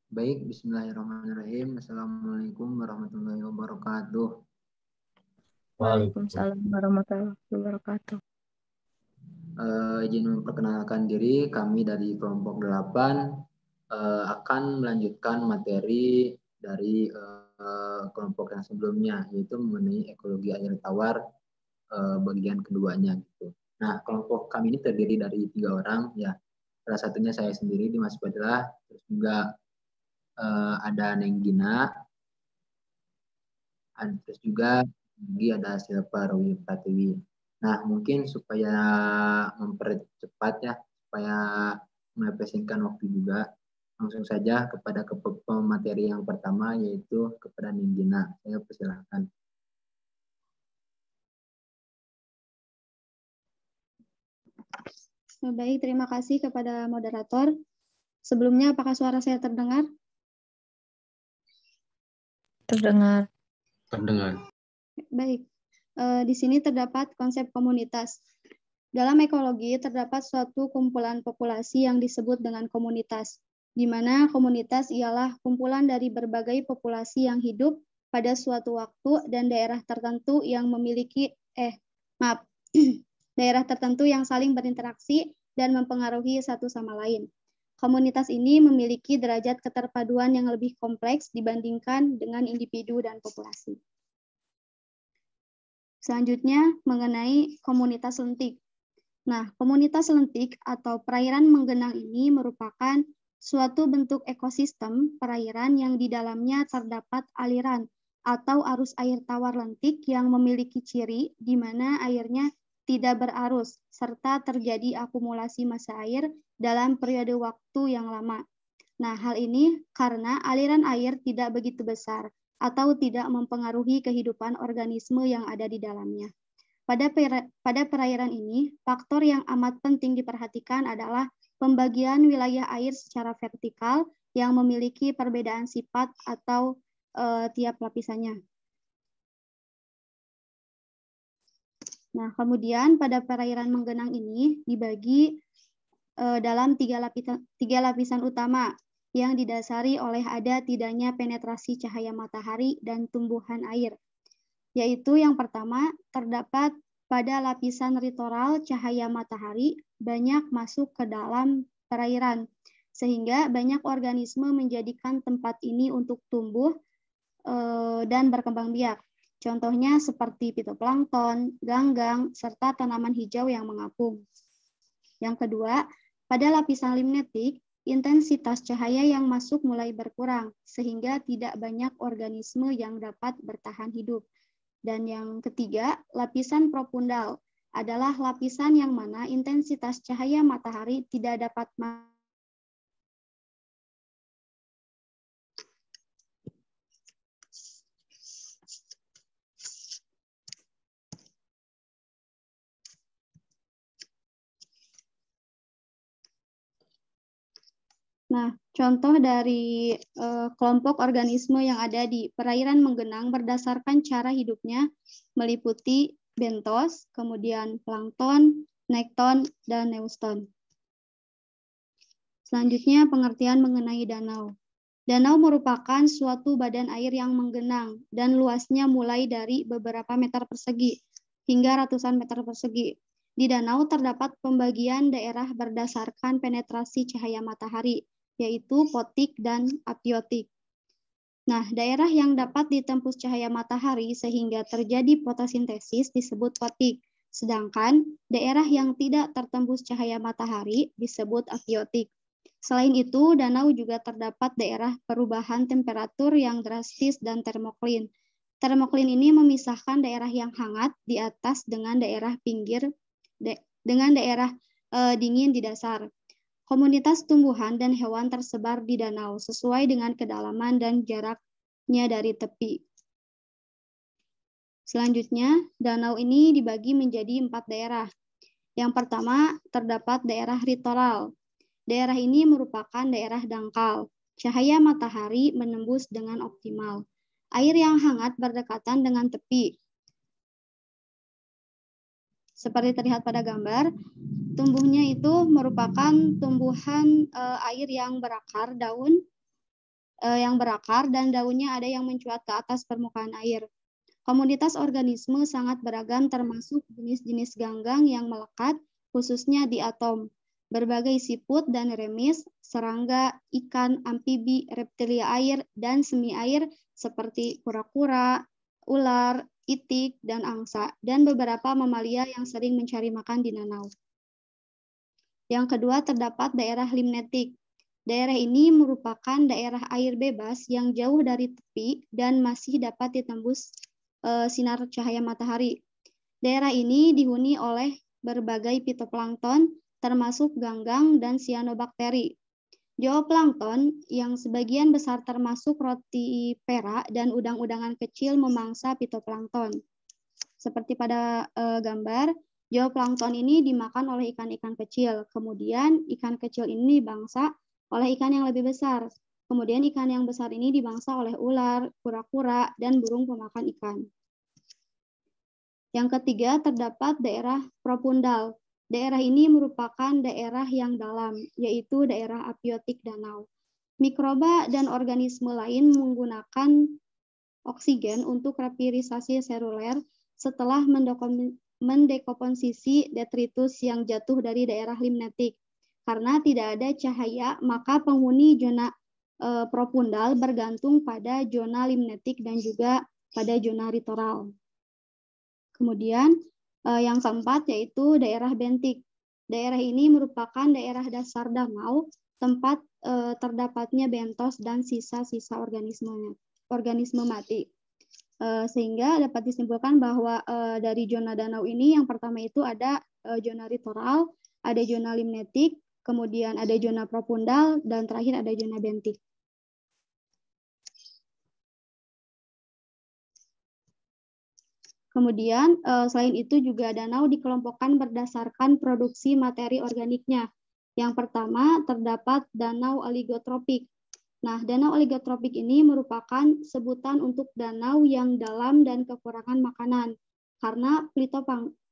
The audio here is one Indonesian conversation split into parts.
Baik, bismillahirrahmanirrahim. Assalamualaikum warahmatullahi wabarakatuh. Waalaikumsalam warahmatullahi wabarakatuh. Izin memperkenalkan diri, kami dari kelompok 8 akan melanjutkan materi dari kelompok yang sebelumnya, yaitu mengenai ekologi air tawar bagian keduanya gitu. Nah, kelompok kami ini terdiri dari 3 orang, ya. Salah satunya saya sendiri, Dimas Badlah, terus juga ada Neng Gina, terus juga lagi ada Silva Rawi Pratiwi. Nah, mungkin supaya mempercepat ya, supaya mengefisienkan waktu juga, langsung saja kepada pemateri yang pertama, yaitu kepada Ninggina. Saya persilahkan. Baik, terima kasih kepada moderator. Sebelumnya, apakah suara saya terdengar? Terdengar. Terdengar. Baik, di sini terdapat konsep komunitas. Dalam ekologi terdapat suatu kumpulan populasi yang disebut dengan komunitas, di mana komunitas ialah kumpulan dari berbagai populasi yang hidup pada suatu waktu dan daerah tertentu yang memiliki daerah tertentu yang saling berinteraksi dan mempengaruhi satu sama lain. Komunitas ini memiliki derajat keterpaduan yang lebih kompleks dibandingkan dengan individu dan populasi. Selanjutnya, mengenai komunitas lentik. Nah, komunitas lentik atau perairan menggenang ini merupakan suatu bentuk ekosistem perairan yang di dalamnya terdapat aliran atau arus air tawar lentik yang memiliki ciri di mana airnya tidak berarus, serta terjadi akumulasi massa air dalam periode waktu yang lama. Nah, hal ini karena aliran air tidak begitu besar atau tidak mempengaruhi kehidupan organisme yang ada di dalamnya. Pada perairan ini, faktor yang amat penting diperhatikan adalah pembagian wilayah air secara vertikal yang memiliki perbedaan sifat atau tiap lapisannya. Nah, kemudian pada perairan menggenang ini dibagi dalam tiga lapisan utama yang didasari oleh ada tidaknya penetrasi cahaya matahari dan tumbuhan air. Yaitu yang pertama, terdapat pada lapisan litoral cahaya matahari banyak masuk ke dalam perairan, sehingga banyak organisme menjadikan tempat ini untuk tumbuh dan berkembang biak. Contohnya seperti fitoplankton, ganggang, serta tanaman hijau yang mengapung. Yang kedua, pada lapisan limnetik, intensitas cahaya yang masuk mulai berkurang, sehingga tidak banyak organisme yang dapat bertahan hidup. Dan yang ketiga, lapisan propundal adalah lapisan yang mana intensitas cahaya matahari tidak dapat Nah, contoh dari kelompok organisme yang ada di perairan menggenang berdasarkan cara hidupnya meliputi bentos, kemudian plankton, nekton, dan neuston. Selanjutnya, pengertian mengenai danau. Danau merupakan suatu badan air yang menggenang dan luasnya mulai dari beberapa meter persegi hingga ratusan meter persegi. Di danau terdapat pembagian daerah berdasarkan penetrasi cahaya matahari, yaitu fotik dan apiotik. Nah, daerah yang dapat ditembus cahaya matahari sehingga terjadi fotosintesis disebut fotik, sedangkan daerah yang tidak tertembus cahaya matahari disebut apiotik. Selain itu, danau juga terdapat daerah perubahan temperatur yang drastis dan termoklin. Termoklin ini memisahkan daerah yang hangat di atas dengan daerah pinggir dengan daerah dingin di dasar. Komunitas tumbuhan dan hewan tersebar di danau sesuai dengan kedalaman dan jaraknya dari tepi. Selanjutnya, danau ini dibagi menjadi 4 daerah. Yang pertama, terdapat daerah litoral. Daerah ini merupakan daerah dangkal. Cahaya matahari menembus dengan optimal. Air yang hangat berdekatan dengan tepi. Seperti terlihat pada gambar, tumbuhnya itu merupakan tumbuhan air yang berakar, yang berakar dan daunnya ada yang mencuat ke atas permukaan air. Komoditas organisme sangat beragam termasuk jenis-jenis ganggang yang melekat khususnya di atom. Berbagai siput dan remis, serangga, ikan, amfibi, reptilia air, dan semi air seperti kura-kura, ular, itik, dan angsa, dan beberapa mamalia yang sering mencari makan di danau. Yang kedua, terdapat daerah limnetik. Daerah ini merupakan daerah air bebas yang jauh dari tepi dan masih dapat ditembus sinar cahaya matahari. Daerah ini dihuni oleh berbagai fitoplankton, termasuk ganggang dan sianobakteri. Zooplankton yang sebagian besar termasuk roti pera dan udang-udangan kecil memangsa fitoplankton. Seperti pada gambar, zooplankton ini dimakan oleh ikan-ikan kecil. Kemudian ikan kecil ini dibangsa oleh ikan yang lebih besar. Kemudian ikan yang besar ini dibangsa oleh ular, kura-kura, dan burung pemakan ikan. Yang ketiga, terdapat daerah propundal. Daerah ini merupakan daerah yang dalam, yaitu daerah abiotik danau. Mikroba dan organisme lain menggunakan oksigen untuk respirisasi seluler setelah mendekomposisi detritus yang jatuh dari daerah limnetik. Karena tidak ada cahaya, maka penghuni zona propundal bergantung pada zona limnetik dan juga pada zona litoral. Kemudian yang keempat yaitu daerah bentik. Daerah ini merupakan daerah dasar danau, tempat terdapatnya bentos dan sisa-sisa organisme mati. Sehingga dapat disimpulkan bahwa dari zona danau ini yang pertama itu ada zona litoral, ada zona limnetik, kemudian ada zona propundal, dan terakhir ada zona bentik. Kemudian selain itu juga danau dikelompokkan berdasarkan produksi materi organiknya. Yang pertama terdapat danau oligotropik. Nah, danau oligotropik ini merupakan sebutan untuk danau yang dalam dan kekurangan makanan karena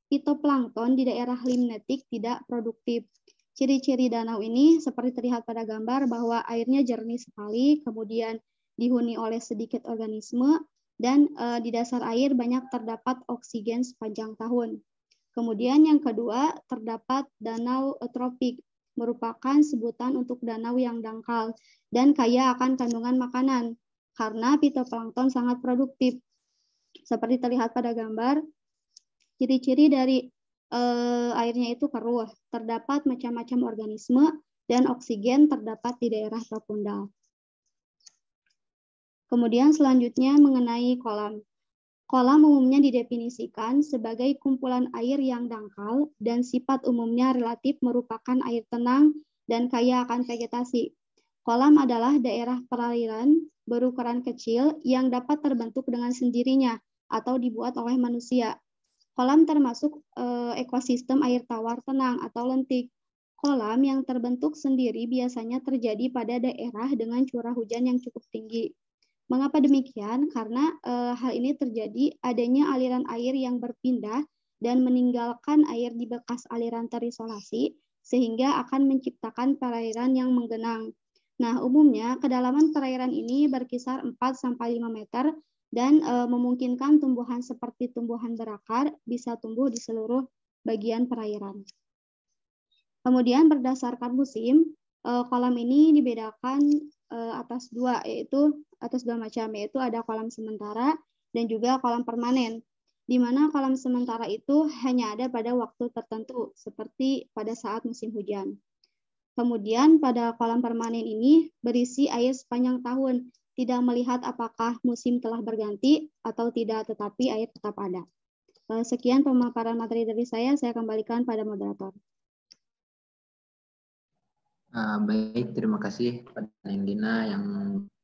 fitoplankton di daerah limnetik tidak produktif. Ciri-ciri danau ini seperti terlihat pada gambar bahwa airnya jernih sekali, kemudian dihuni oleh sedikit organisme, dan di dasar air banyak terdapat oksigen sepanjang tahun. Kemudian yang kedua, terdapat danau tropik, merupakan sebutan untuk danau yang dangkal dan kaya akan kandungan makanan, karena fitoplankton sangat produktif. Seperti terlihat pada gambar, ciri-ciri dari airnya itu keruh, terdapat macam-macam organisme, dan oksigen terdapat di daerah propundal. Kemudian selanjutnya mengenai kolam. Kolam umumnya didefinisikan sebagai kumpulan air yang dangkal dan sifat umumnya relatif merupakan air tenang dan kaya akan vegetasi. Kolam adalah daerah perairan berukuran kecil yang dapat terbentuk dengan sendirinya atau dibuat oleh manusia. Kolam termasuk ekosistem air tawar tenang atau lentik. Kolam yang terbentuk sendiri biasanya terjadi pada daerah dengan curah hujan yang cukup tinggi. Mengapa demikian? Karena hal ini terjadi adanya aliran air yang berpindah dan meninggalkan air di bekas aliran terisolasi, sehingga akan menciptakan perairan yang menggenang. Nah, umumnya kedalaman perairan ini berkisar 4-5 meter dan memungkinkan tumbuhan seperti tumbuhan berakar bisa tumbuh di seluruh bagian perairan. Kemudian berdasarkan musim, kolam ini dibedakan atas dua macam, yaitu ada kolam sementara dan juga kolam permanen, di mana kolam sementara itu hanya ada pada waktu tertentu, seperti pada saat musim hujan. Kemudian pada kolam permanen ini berisi air sepanjang tahun, tidak melihat apakah musim telah berganti atau tidak, tetapi air tetap ada. Sekian pemaparan materi dari saya kembalikan pada moderator. Baik, terima kasih pada Neng Dina yang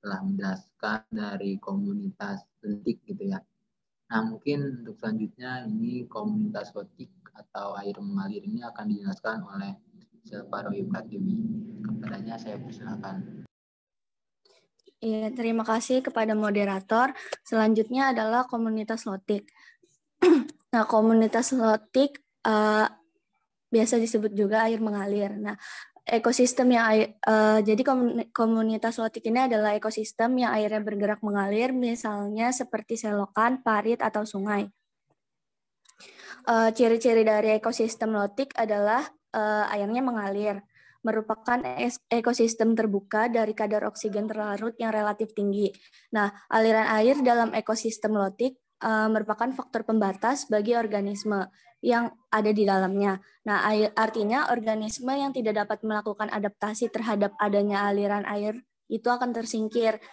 telah menjelaskan dari komunitas lentik gitu ya. Nah, mungkin untuk selanjutnya ini komunitas hotik atau air mengalir ini akan dijelaskan oleh Silva Roy Pratiwi. Kepadanya saya persilakan. Ya, terima kasih kepada moderator. Selanjutnya adalah komunitas lotik. Nah, komunitas lotik biasa disebut juga air mengalir. Nah, ekosistem yang jadi komunitas lotik ini adalah ekosistem yang airnya bergerak mengalir, misalnya seperti selokan, parit, atau sungai. Ciri-ciri dari ekosistem lotik adalah airnya mengalir, merupakan ekosistem terbuka dari kadar oksigen terlarut yang relatif tinggi. Nah, aliran air dalam ekosistem lotik merupakan faktor pembatas bagi organisme yang ada di dalamnya. Nah, artinya organisme yang tidak dapat melakukan adaptasi terhadap adanya aliran air itu akan tersingkir.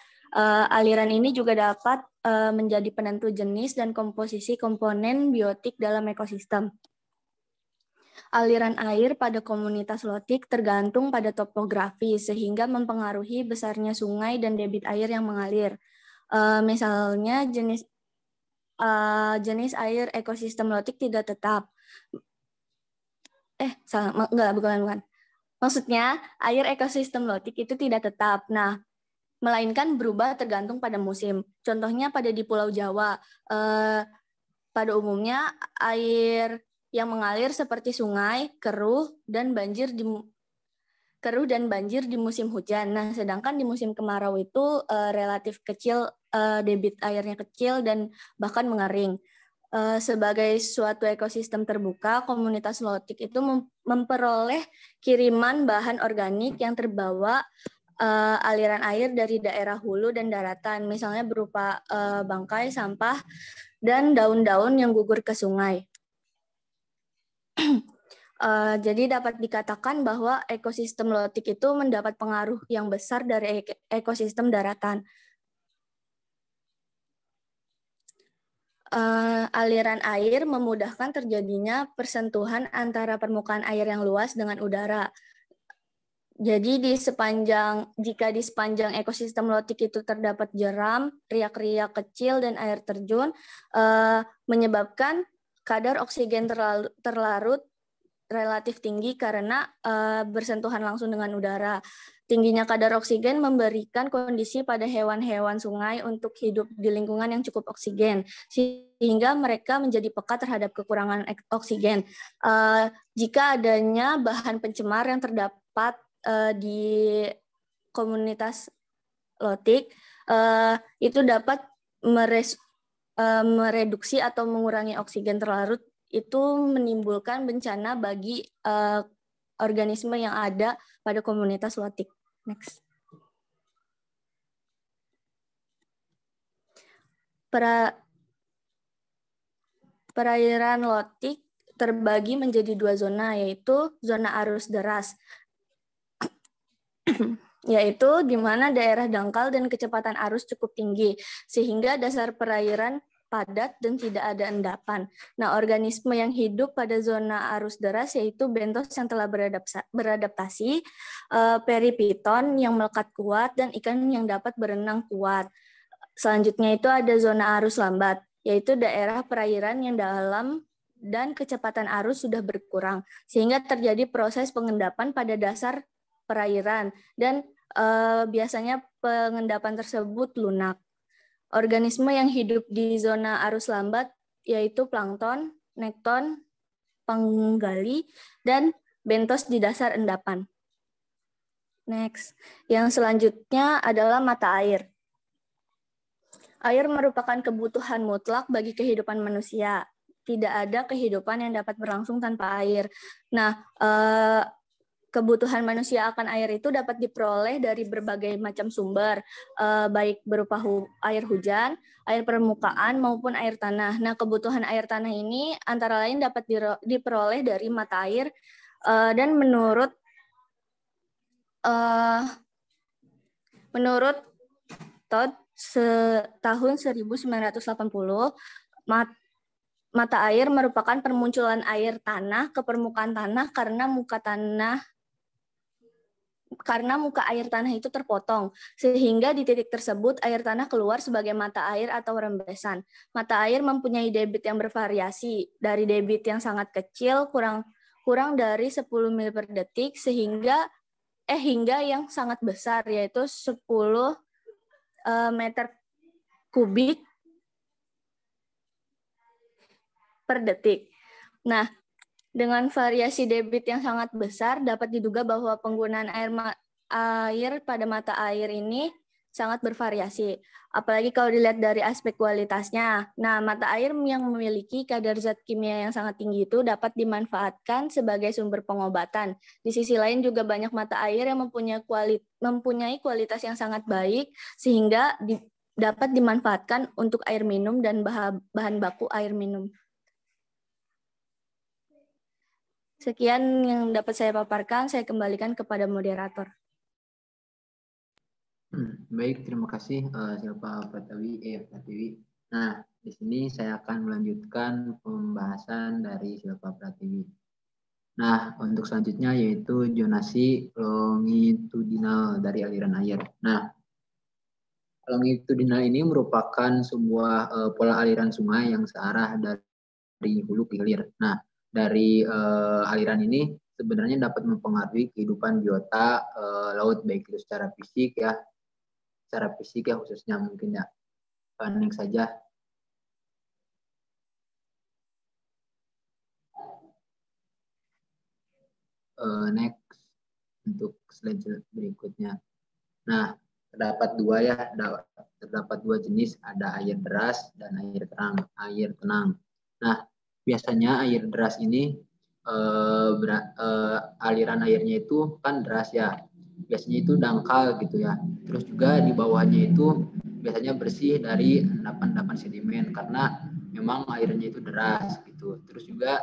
Aliran ini juga dapat menjadi penentu jenis dan komposisi komponen biotik dalam ekosistem. Aliran air pada komunitas lotik tergantung pada topografi, sehingga mempengaruhi besarnya sungai dan debit air yang mengalir. Misalnya jenis air ekosistem lotik tidak tetap. Bukan. Maksudnya air ekosistem lotik itu tidak tetap. Nah, melainkan berubah tergantung pada musim. Contohnya di Pulau Jawa, pada umumnya air yang mengalir seperti sungai, keruh dan banjir di musim hujan. Nah, sedangkan di musim kemarau itu relatif kecil, debit airnya kecil dan bahkan mengering. Sebagai suatu ekosistem terbuka, komunitas lotik itu memperoleh kiriman bahan organik yang terbawa aliran air dari daerah hulu dan daratan, misalnya berupa bangkai, sampah, dan daun-daun yang gugur ke sungai. Jadi dapat dikatakan bahwa ekosistem lotik itu mendapat pengaruh yang besar dari ekosistem daratan. Aliran air memudahkan terjadinya persentuhan antara permukaan air yang luas dengan udara. Jadi jika di sepanjang ekosistem lotik itu terdapat jeram, riak-riak kecil, dan air terjun, menyebabkan kadar oksigen terlarut relatif tinggi karena bersentuhan langsung dengan udara. Tingginya kadar oksigen memberikan kondisi pada hewan-hewan sungai untuk hidup di lingkungan yang cukup oksigen, sehingga mereka menjadi peka terhadap kekurangan oksigen. Jika adanya bahan pencemar yang terdapat di komunitas lotik, itu dapat mereduksi atau mengurangi oksigen terlarut, itu menimbulkan bencana bagi organisme yang ada pada komunitas lotik. Next. Perairan lotik terbagi menjadi 2 zona, yaitu zona arus deras, yaitu di mana daerah dangkal dan kecepatan arus cukup tinggi, sehingga dasar perairan padat dan tidak ada endapan. Nah, organisme yang hidup pada zona arus deras yaitu bentos yang telah beradaptasi, peripiton yang melekat kuat, dan ikan yang dapat berenang kuat. Selanjutnya itu ada zona arus lambat, yaitu daerah perairan yang dalam dan kecepatan arus sudah berkurang, sehingga terjadi proses pengendapan pada dasar perairan, dan biasanya pengendapan tersebut lunak. Organisme yang hidup di zona arus lambat yaitu plankton, nekton, penggali, dan bentos di dasar endapan. Next. Yang selanjutnya adalah mata air. Air merupakan kebutuhan mutlak bagi kehidupan manusia. Tidak ada kehidupan yang dapat berlangsung tanpa air. Nah, kebutuhan manusia akan air itu dapat diperoleh dari berbagai macam sumber, baik berupa air hujan, air permukaan, maupun air tanah. Nah, kebutuhan air tanah ini antara lain dapat diperoleh dari mata air, dan menurut Todd, tahun 1980, mata air merupakan permunculan air tanah ke permukaan tanah karena muka air tanah itu terpotong, sehingga di titik tersebut air tanah keluar sebagai mata air atau rembesan. Mata air mempunyai debit yang bervariasi, dari debit yang sangat kecil, kurang dari 10 ml per detik, hingga yang sangat besar, yaitu 10 meter kubik per detik. Nah, Dengan variasi debit yang sangat besar, dapat diduga bahwa penggunaan air pada mata air ini sangat bervariasi. Apalagi kalau dilihat dari aspek kualitasnya. Nah, mata air yang memiliki kadar zat kimia yang sangat tinggi itu dapat dimanfaatkan sebagai sumber pengobatan. Di sisi lain juga banyak mata air yang mempunyai kualitas yang sangat baik, sehingga dapat dimanfaatkan untuk air minum dan bahan baku air minum. Sekian yang dapat saya paparkan, saya kembalikan kepada moderator. Baik, terima kasih Silpa Pratiwi. Nah, di sini saya akan melanjutkan pembahasan dari Silpa Pratiwi. Nah, untuk selanjutnya yaitu zonasi longitudinal dari aliran air. Nah, longitudinal ini merupakan sebuah pola aliran sungai yang searah dari hulu ke hilir. Nah, dari aliran ini sebenarnya dapat mempengaruhi kehidupan biota laut, baik itu secara fisik ya khususnya mungkin ya. Next saja. Next untuk slide berikutnya. Nah, terdapat dua jenis, ada air deras dan air tenang. Nah, biasanya air deras ini aliran airnya itu kan deras ya, biasanya itu dangkal gitu ya. Terus juga di bawahnya itu biasanya bersih dari endapan-endapan sedimen karena memang airnya itu deras gitu. Terus juga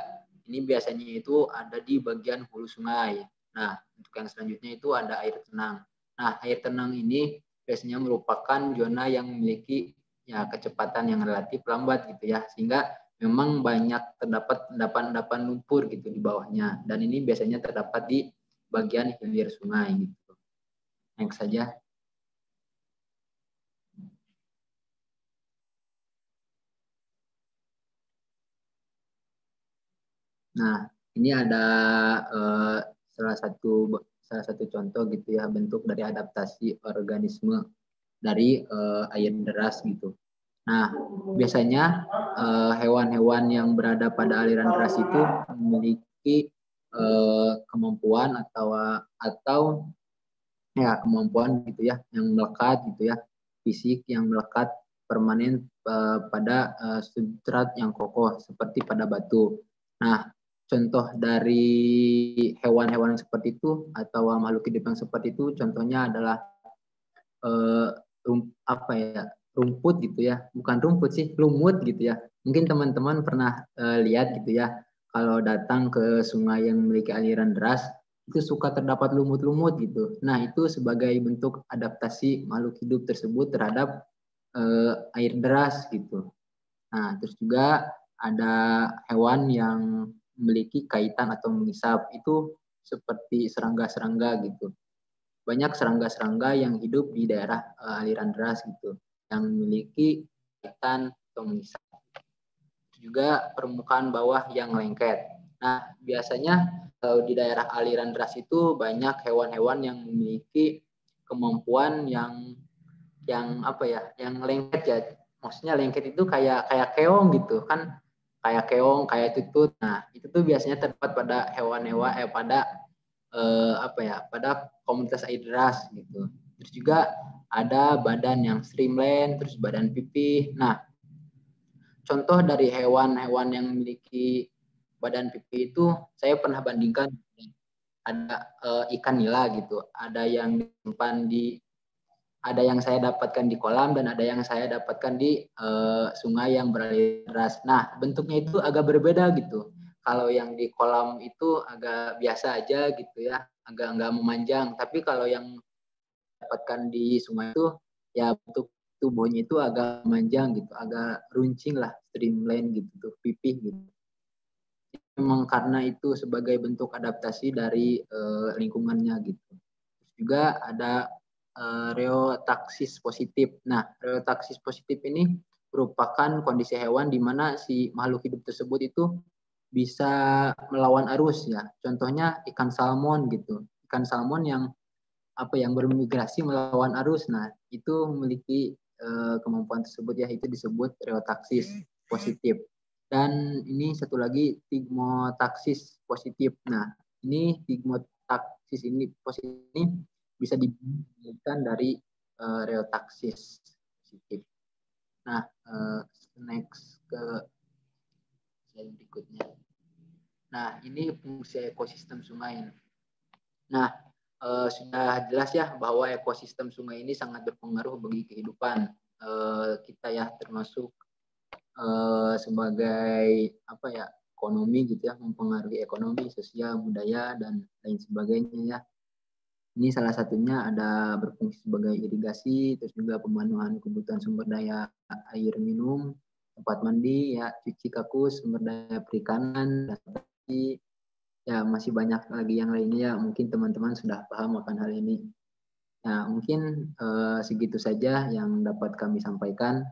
ini biasanya itu ada di bagian hulu sungai. Nah, untuk yang selanjutnya itu ada air tenang. Nah, air tenang ini biasanya merupakan zona yang memiliki ya kecepatan yang relatif lambat gitu ya, sehingga memang banyak terdapat endapan-endapan lumpur gitu di bawahnya, dan ini biasanya terdapat di bagian hilir sungai gitu. Next saja. Nah, ini ada salah satu contoh gitu ya, bentuk dari adaptasi organisme dari air deras gitu. Nah, biasanya hewan-hewan yang berada pada aliran deras itu memiliki kemampuan atau ya kemampuan gitu ya yang melekat gitu ya, fisik yang melekat permanen pada substrat yang kokoh seperti pada batu. Nah, contoh dari hewan-hewan yang seperti itu atau makhluk hidup yang seperti itu contohnya adalah rumput gitu ya, bukan rumput sih, lumut gitu ya. Mungkin teman-teman pernah lihat gitu ya, kalau datang ke sungai yang memiliki aliran deras itu suka terdapat lumut-lumut gitu. Nah, itu sebagai bentuk adaptasi makhluk hidup tersebut terhadap air deras gitu. Nah, terus juga ada hewan yang memiliki kaitan atau mengisap, itu seperti serangga-serangga gitu. Banyak serangga-serangga yang hidup di daerah aliran deras gitu, yang memiliki kaitan atau mengisap. Juga permukaan bawah yang lengket. Nah, biasanya kalau di daerah aliran deras itu banyak hewan-hewan yang memiliki kemampuan yang lengket ya. Maksudnya lengket itu kayak keong gitu kan, kayak keong, kayak tutut. Nah, itu tuh biasanya terdapat pada hewan-hewan pada komunitas air deras gitu. Terus juga ada badan yang streamline, terus badan pipih. Nah, contoh dari hewan-hewan yang memiliki badan pipih itu saya pernah bandingkan, ada ikan nila gitu, ada yang saya dapatkan di kolam dan ada yang saya dapatkan di sungai yang beraliran deras. Nah, bentuknya itu agak berbeda gitu. Kalau yang di kolam itu agak biasa aja gitu ya, agak nggak memanjang. Tapi kalau yang dapatkan di sungai itu ya bentuk tubuhnya itu agak memanjang gitu, agak runcing lah, streamline gitu, tuh pipih gitu. Memang karena itu sebagai bentuk adaptasi dari lingkungannya gitu. Terus juga ada reotaksis positif. Nah, reotaksis positif ini merupakan kondisi hewan di mana si makhluk hidup tersebut itu bisa melawan arus ya. Contohnya ikan salmon gitu. Ikan salmon yang bermigrasi melawan arus. Nah, itu memiliki kemampuan tersebut ya, itu disebut reotaksis positif. Dan ini satu lagi tigmotaksis positif. Nah, ini tigmotaksis ini positif ini bisa diberikan dari reotaksis positif. Nah, next ke slide berikutnya. Nah, ini fungsi ekosistem sungai. Nah, sudah jelas ya bahwa ekosistem sungai ini sangat berpengaruh bagi kehidupan kita ya, termasuk sebagai apa ya, ekonomi gitu ya, mempengaruhi ekonomi, sosial, budaya dan lain sebagainya ya. Ini salah satunya ada berfungsi sebagai irigasi, terus juga pemenuhan kebutuhan sumber daya air minum, tempat mandi, ya, cuci kakus, sumber daya perikanan, ya masih banyak lagi yang lainnya. Mungkin teman-teman sudah paham akan hal ini. Nah, mungkin segitu saja yang dapat kami sampaikan.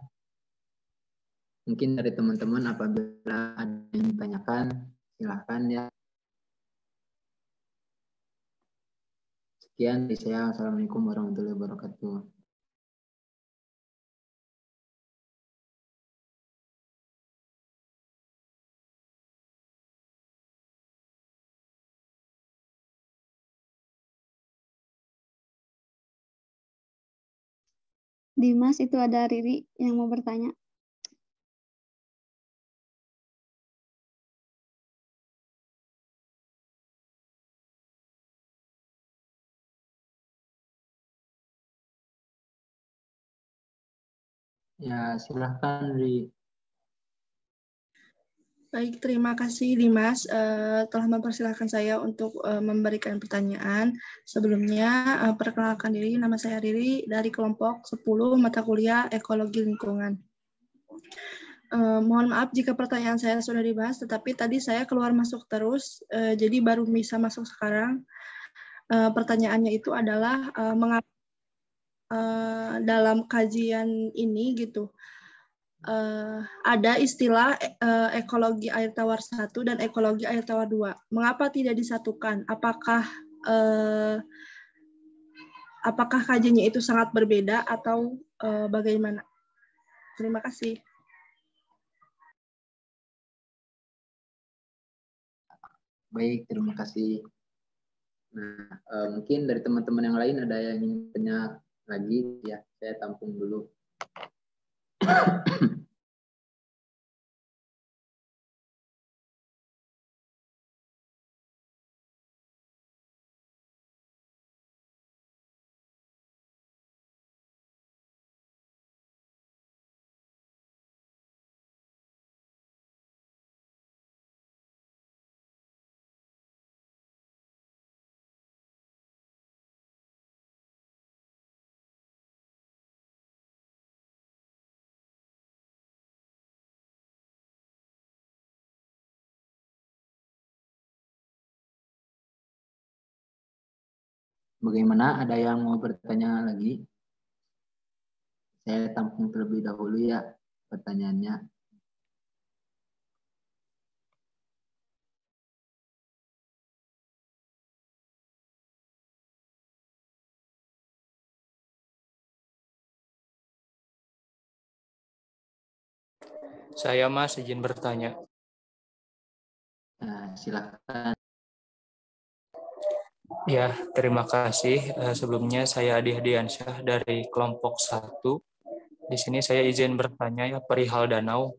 Mungkin dari teman-teman apabila ada yang ditanyakan, silahkan ya. Sekian dari saya. Assalamualaikum warahmatullahi wabarakatuh. Dimas, itu ada Riri yang mau bertanya. Ya, silahkan Ri. Baik, terima kasih Dimas telah mempersilahkan saya untuk memberikan pertanyaan. Sebelumnya, perkenalkan diri, nama saya Riri dari kelompok 10 mata kuliah Ekologi Lingkungan. Mohon maaf jika pertanyaan saya sudah dibahas, tetapi tadi saya keluar masuk terus, jadi baru bisa masuk sekarang. Pertanyaannya itu adalah mengapa dalam kajian ini gitu, ada istilah ekologi air tawar 1 dan ekologi air tawar 2. Mengapa tidak disatukan? Apakah kajiannya itu sangat berbeda atau bagaimana? Terima kasih. Baik, terima kasih. Nah, mungkin dari teman-teman yang lain ada yang ingin tanya lagi ya, saya tampung dulu. Bagaimana? Ada yang mau bertanya lagi? Saya tampung terlebih dahulu ya pertanyaannya. Saya Mas, izin bertanya. Nah, silakan. Ya, terima kasih. Sebelumnya saya Adi Hadiansyah dari kelompok 1. Di sini saya izin bertanya ya perihal danau.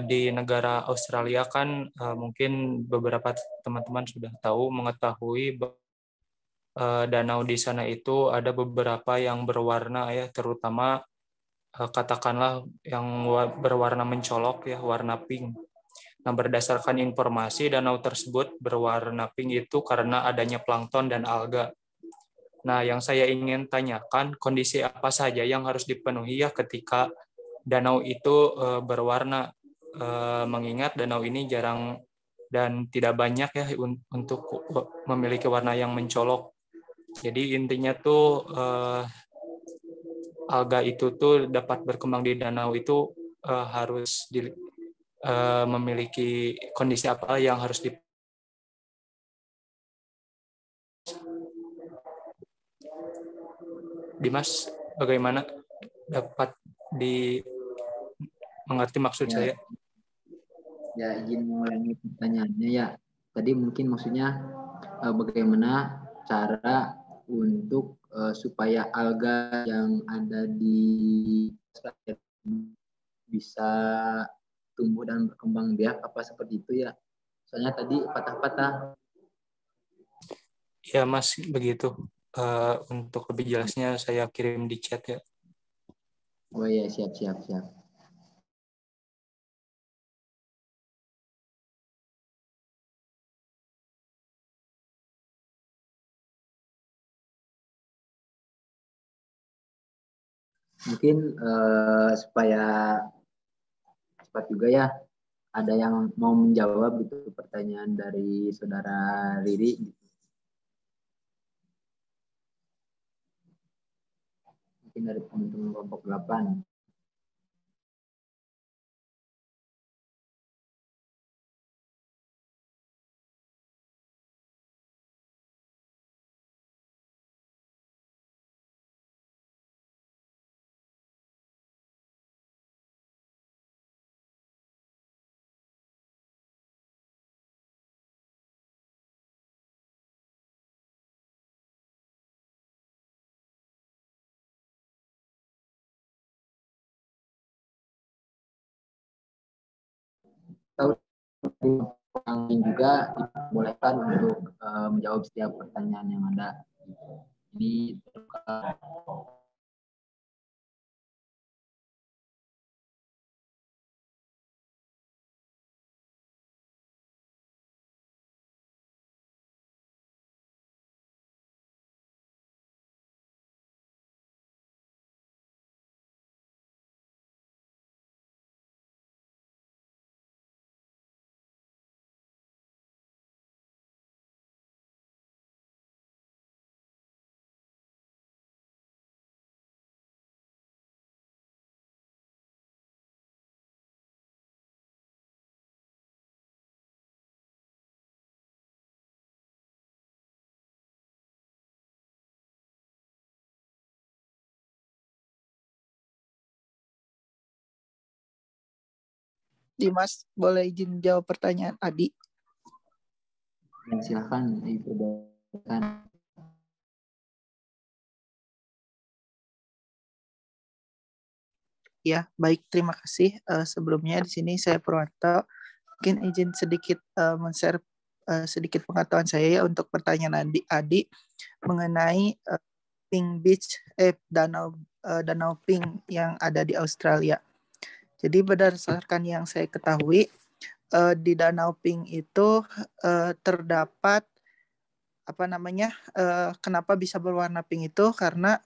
Di negara Australia kan mungkin beberapa teman-teman sudah mengetahui danau di sana itu ada beberapa yang berwarna ya, terutama katakanlah yang berwarna mencolok ya, warna pink. Nah, berdasarkan informasi danau tersebut berwarna pink itu karena adanya plankton dan alga. Nah, yang saya ingin tanyakan, kondisi apa saja yang harus dipenuhi ya ketika danau itu berwarna, mengingat danau ini jarang dan tidak banyak ya untuk memiliki warna yang mencolok. Jadi intinya tuh alga itu tuh dapat berkembang di danau itu harus memiliki kondisi apa yang harus Dimas, bagaimana dapat mengerti maksud Ya, saya? Ya, izin mengulangi pertanyaannya ya. Tadi mungkin maksudnya bagaimana cara untuk supaya alga yang ada di bisa tumbuh dan berkembang biak, apa seperti itu ya? Soalnya tadi patah-patah. Ya Mas, begitu. Untuk lebih jelasnya saya kirim di chat ya. Oh ya, siap. Mungkin supaya cepat juga ya, ada yang mau menjawab gitu pertanyaan dari saudara Riri. Mungkin dari teman-teman kelompok 8. Yang juga dibolehkan untuk menjawab setiap pertanyaan yang ada. Ini Dimas, boleh izin jawab pertanyaan Adi? Silahkan diperbolehkan. Ya, baik, terima kasih. Sebelumnya di sini saya Purwanto, mungkin izin sedikit men-share sedikit pengetahuan saya ya untuk pertanyaan Adi mengenai Pink Beach, Danau Pink yang ada di Australia. Jadi berdasarkan yang saya ketahui, di Danau Pink itu terdapat kenapa bisa berwarna pink itu karena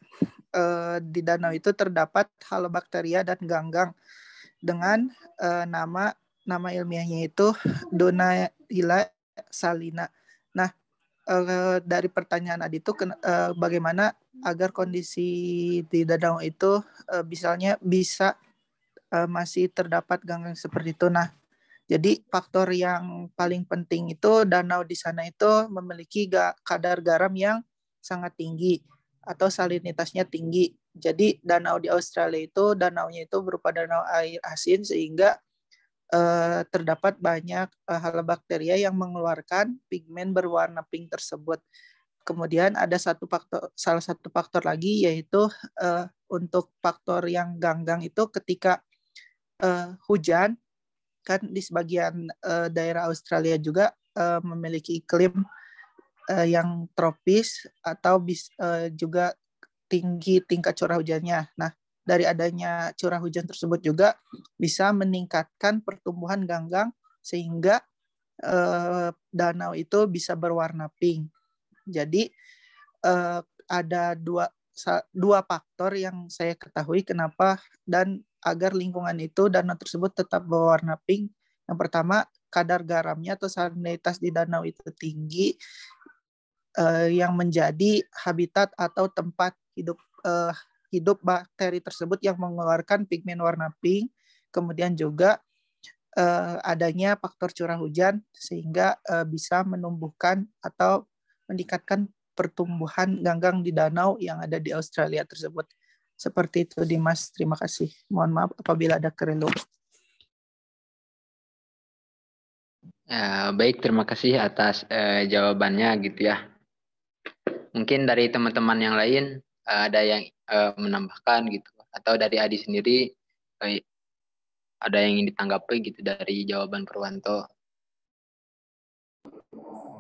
di danau itu terdapat halobakteria dan ganggang dengan nama ilmiahnya itu Donaila salina. Nah, dari pertanyaan Adi itu bagaimana agar kondisi di danau itu misalnya bisa masih terdapat ganggang seperti itu. Nah, jadi faktor yang paling penting itu danau di sana itu memiliki kadar garam yang sangat tinggi atau salinitasnya tinggi. Jadi danau di Australia itu danaunya itu berupa danau air asin sehingga terdapat banyak halobakteria yang mengeluarkan pigmen berwarna pink tersebut. Kemudian ada salah satu faktor lagi yaitu untuk faktor yang ganggang itu ketika hujan, kan di sebagian daerah Australia juga memiliki iklim yang tropis atau juga tinggi tingkat curah hujannya. Nah, dari adanya curah hujan tersebut juga bisa meningkatkan pertumbuhan ganggang sehingga danau itu bisa berwarna pink. Jadi ada dua faktor yang saya ketahui kenapa dan agar lingkungan itu danau tersebut tetap berwarna pink. Yang pertama, kadar garamnya atau salinitas di danau itu tinggi yang menjadi habitat atau tempat hidup bakteri tersebut yang mengeluarkan pigmen warna pink. Kemudian juga adanya faktor curah hujan sehingga bisa menumbuhkan atau meningkatkan pertumbuhan ganggang di danau yang ada di Australia tersebut. Seperti itu, Dimas. Terima kasih. Mohon maaf apabila ada keliru. Baik, terima kasih atas jawabannya gitu ya. Mungkin dari teman-teman yang lain ada yang menambahkan gitu, atau dari Adi sendiri ada yang ingin ditanggapi gitu dari jawaban Purwanto.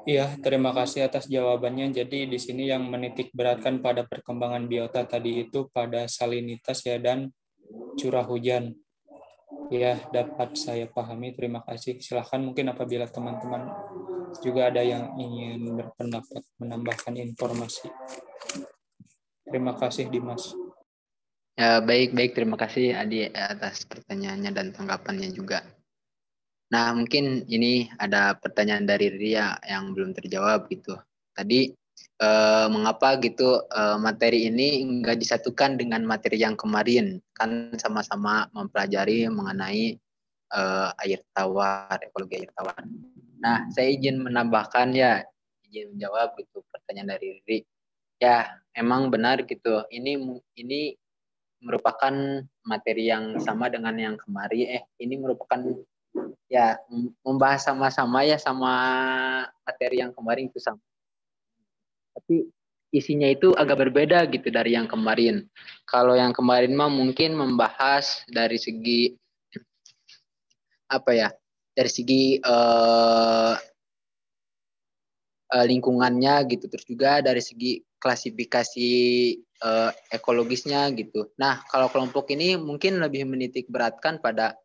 Iya, terima kasih atas jawabannya. Jadi di sini yang menitik beratkan pada perkembangan biota tadi itu pada salinitas ya dan curah hujan. Ya, dapat saya pahami. Terima kasih. Silahkan mungkin apabila teman-teman juga ada yang ingin berpendapat menambahkan informasi. Terima kasih, Dimas. Baik, terima kasih Adi atas pertanyaannya dan tanggapannya juga. Nah, mungkin ini ada pertanyaan dari Ria yang belum terjawab gitu. Tadi mengapa gitu materi ini enggak disatukan dengan materi yang kemarin? Kan sama-sama mempelajari mengenai air tawar, ekologi air tawar. Nah, saya izin menambahkan ya, izin menjawab gitu pertanyaan dari Riri. Ya, emang benar gitu. Ini merupakan materi yang sama dengan yang kemarin. Ini merupakan ya membahas sama-sama ya sama materi yang kemarin itu sama. Tapi isinya itu agak berbeda gitu dari yang kemarin. Kalau yang kemarin mah mungkin membahas dari segi apa ya? Dari segi lingkungannya gitu, terus juga dari segi klasifikasi ekologisnya gitu. Nah, kalau kelompok ini mungkin lebih menitik beratkan pada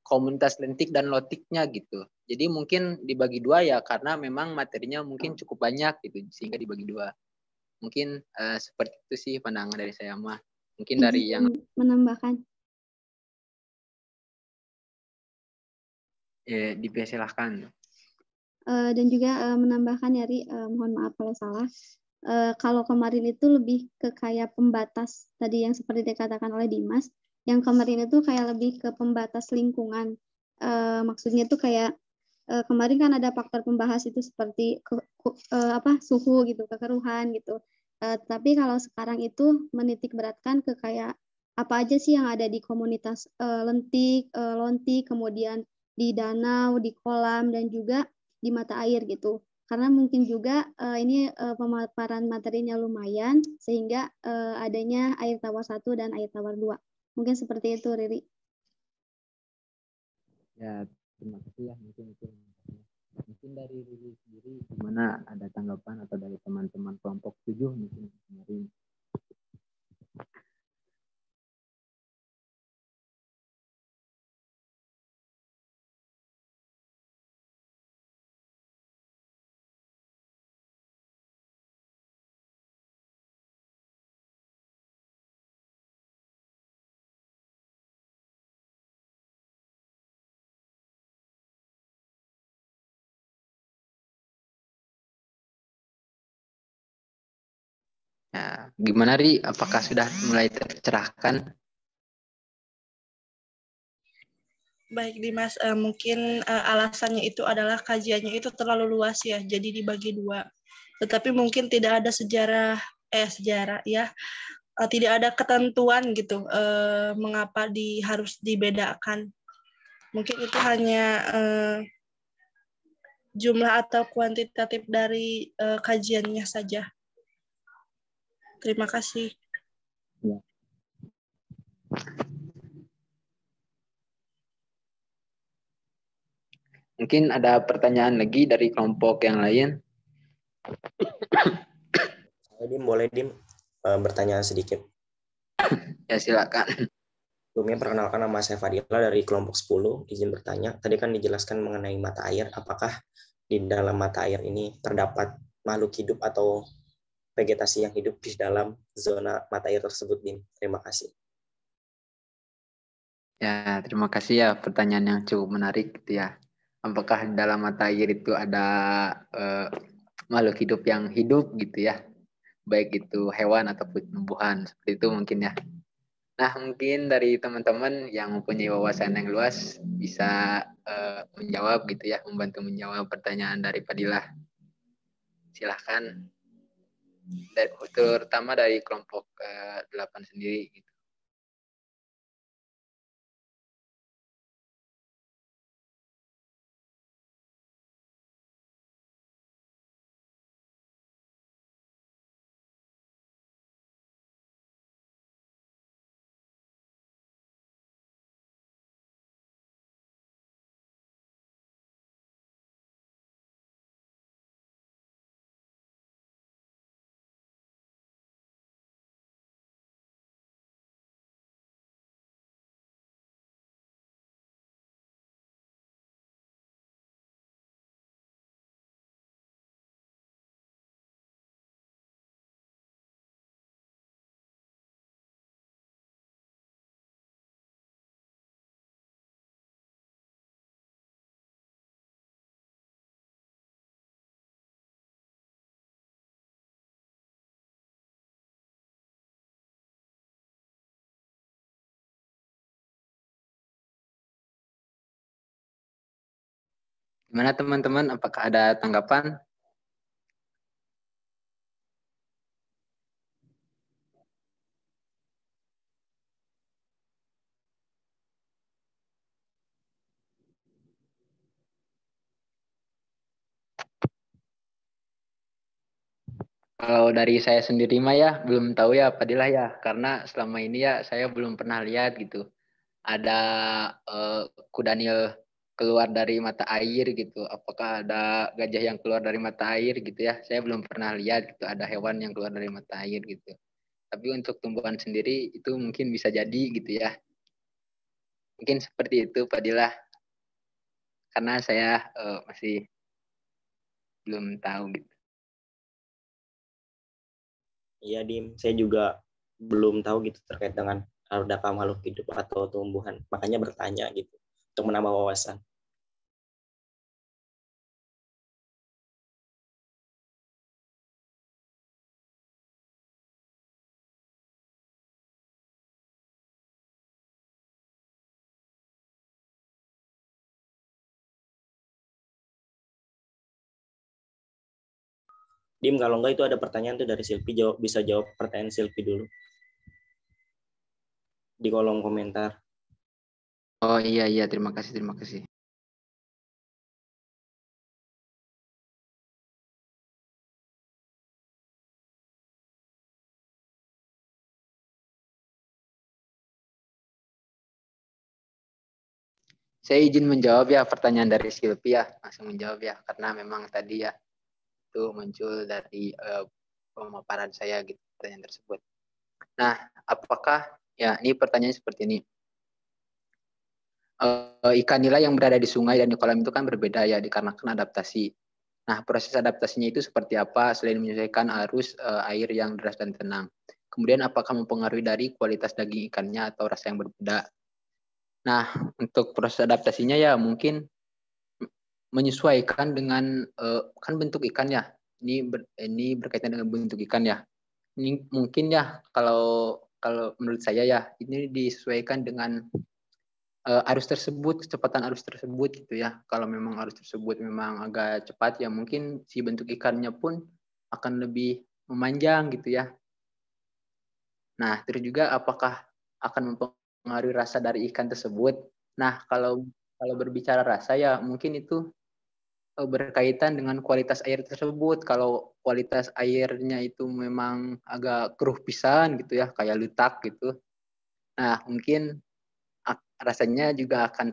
komunitas lentik dan lotiknya gitu. Jadi mungkin dibagi dua ya karena memang materinya mungkin cukup banyak gitu sehingga dibagi dua. Mungkin seperti itu sih pandangan dari saya mah. Mungkin dari yang menambahkan. dipersilahkan. Dan juga menambahkan ya, Ri, mohon maaf kalau salah. Kalau kemarin itu lebih ke kayak pembatas tadi yang seperti dikatakan oleh Dimas. Yang kemarin itu kayak lebih ke pembatas lingkungan. Maksudnya itu kayak kemarin kan ada faktor pembahas itu seperti suhu gitu, kekeruhan gitu. Tapi kalau sekarang itu menitik beratkan ke kayak apa aja sih yang ada di komunitas lentik, lontik, kemudian di danau, di kolam, dan juga di mata air gitu. Karena mungkin juga ini pemaparan materinya lumayan, sehingga adanya air tawar 1 dan air tawar 2. Mungkin seperti itu, Riri. Ya, terima kasih ya. Mungkin dari Riri sendiri gimana, ada tanggapan atau dari teman-teman kelompok 7 mungkin kemarin. Ya, gimana Ri? Apakah sudah mulai tercerahkan? Baik Dimas, mungkin alasannya itu adalah kajiannya itu terlalu luas ya, jadi dibagi dua. Tetapi mungkin tidak ada sejarah ya, tidak ada ketentuan gitu mengapa harus dibedakan. Mungkin itu hanya jumlah atau kuantitatif dari kajiannya saja. Terima kasih. Ya. Mungkin ada pertanyaan lagi dari kelompok yang lain. Boleh bertanya sedikit. Ya, silakan. Sebelumnya perkenalkan, nama saya Fadila dari kelompok 10. Izin bertanya, tadi kan dijelaskan mengenai mata air. Apakah di dalam mata air ini terdapat makhluk hidup atau vegetasi yang hidup di dalam zona mata air tersebut, Dim? Terima kasih. Ya, terima kasih ya pertanyaan yang cukup menarik gitu ya. Apakah di dalam mata air itu ada makhluk hidup yang hidup gitu ya? Baik itu hewan ataupun tumbuhan, seperti itu mungkin ya. Nah, mungkin dari teman-teman yang mempunyai wawasan yang luas bisa menjawab gitu ya, membantu menjawab pertanyaan dari Fadilah. Silahkan. Terutama dari kelompok 8 sendiri gitu. Gimana teman-teman? Apakah ada tanggapan? Kalau dari saya sendiri mah ya belum tahu ya Fadilah ya, karena selama ini ya saya belum pernah lihat gitu. Ada kudanil keluar dari mata air gitu. Apakah ada gajah yang keluar dari mata air gitu ya? Saya belum pernah lihat gitu ada hewan yang keluar dari mata air gitu. Tapi untuk tumbuhan sendiri itu mungkin bisa jadi gitu ya. Mungkin seperti itu Fadilah. Karena saya masih belum tahu gitu. Iya, Dim. Saya juga belum tahu gitu terkait dengan adakah makhluk hidup atau tumbuhan. Makanya bertanya gitu untuk menambah wawasan. Dim, kalau enggak itu ada pertanyaan tuh dari Silvi, bisa jawab pertanyaan Silvi dulu di kolom komentar. Oh iya, terima kasih. Saya izin menjawab ya pertanyaan dari Silvi ya, langsung menjawab ya, karena memang tadi ya itu muncul dari pemaparan saya gitu pertanyaan tersebut. Nah, apakah ya ini pertanyaan seperti ini. Ikan nila yang berada di sungai dan di kolam itu kan berbeda ya dikarenakan adaptasi. Nah, proses adaptasinya itu seperti apa selain menyesuaikan arus air yang deras dan tenang. Kemudian apakah mempengaruhi dari kualitas daging ikannya atau rasa yang berbeda. Nah, untuk proses adaptasinya ya mungkin menyesuaikan dengan kan bentuk ikan ya. Ini berkaitan dengan bentuk ikan ya. Ini mungkin ya kalau menurut saya ya ini disesuaikan dengan arus tersebut, kecepatan arus tersebut gitu ya. Kalau memang arus tersebut memang agak cepat ya mungkin si bentuk ikannya pun akan lebih memanjang gitu ya. Nah, terus juga apakah akan mempengaruhi rasa dari ikan tersebut? Nah, kalau berbicara rasa ya mungkin itu berkaitan dengan kualitas air tersebut. Kalau kualitas airnya itu memang agak keruh pisan gitu ya, kayak letak gitu. Nah, mungkin rasanya juga akan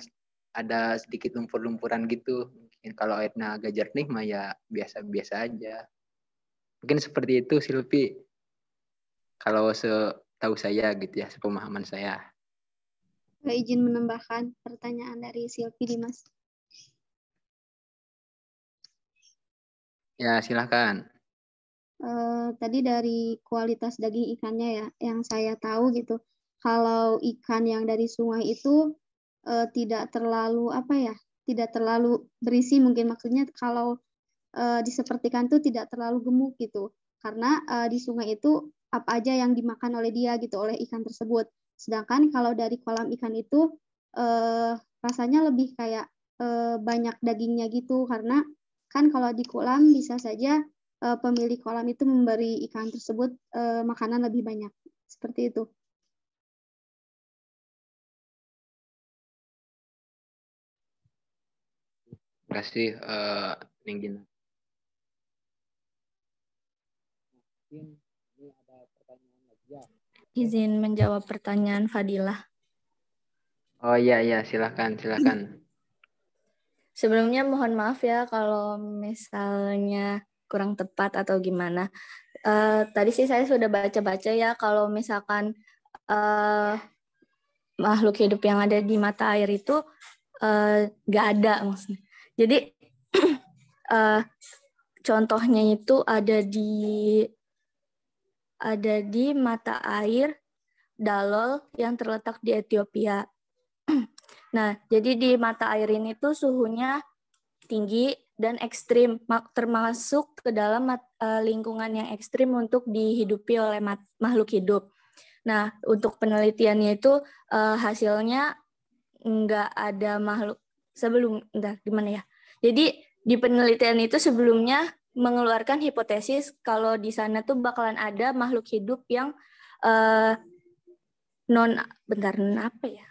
ada sedikit lumpur-lumpuran gitu. Mungkin kalau airnya agak jernih mah ya biasa-biasa aja. Mungkin seperti itu Silvi. Kalau setahu saya gitu ya, sepemahaman saya. Saya izin menambahkan pertanyaan dari Silvi Dimas. Ya, silakan. Tadi dari kualitas daging ikannya ya, yang saya tahu gitu. Kalau ikan yang dari sungai itu tidak terlalu tidak terlalu berisi, mungkin maksudnya kalau disepertikan tuh tidak terlalu gemuk gitu. Karena di sungai itu apa aja yang dimakan oleh dia gitu, oleh ikan tersebut. Sedangkan kalau dari kolam ikan itu rasanya lebih kayak banyak dagingnya gitu, karena kan kalau di kolam bisa saja pemilik kolam itu memberi ikan tersebut makanan lebih banyak. Seperti itu. Terima kasih, Ninggin. Ini ada pertanyaan lagi ya. Izin menjawab pertanyaan Fadilah. Oh iya, silakan. Sebelumnya mohon maaf ya kalau misalnya kurang tepat atau gimana. Tadi sih saya sudah baca-baca ya kalau misalkan makhluk hidup yang ada di mata air itu nggak ada maksudnya. Jadi contohnya itu ada di mata air Dalol yang terletak di Ethiopia. Nah, jadi di mata air ini tuh suhunya tinggi dan ekstrim, termasuk ke dalam lingkungan yang ekstrim untuk dihidupi oleh makhluk hidup. Nah, untuk penelitiannya itu hasilnya nggak ada makhluk gimana ya? Jadi di penelitian itu sebelumnya mengeluarkan hipotesis kalau di sana tuh bakalan ada makhluk hidup yang apa ya?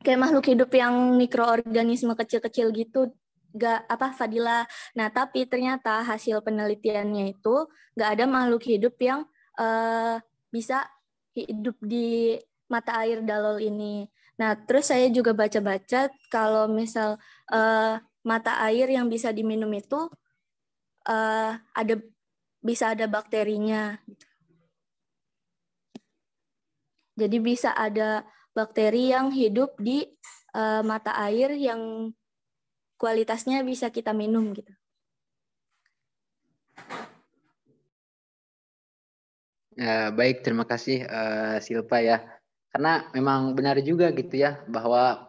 Kayak makhluk hidup yang mikroorganisme kecil-kecil gitu, Fadila. Nah, tapi ternyata hasil penelitiannya itu nggak ada makhluk hidup yang bisa hidup di mata air Dalol ini. Nah, terus saya juga baca-baca kalau misal mata air yang bisa diminum itu bisa ada bakterinya. Jadi bisa ada bakteri yang hidup di mata air yang kualitasnya bisa kita minum gitu. Baik, terima kasih Silpa ya. Karena memang benar juga gitu ya bahwa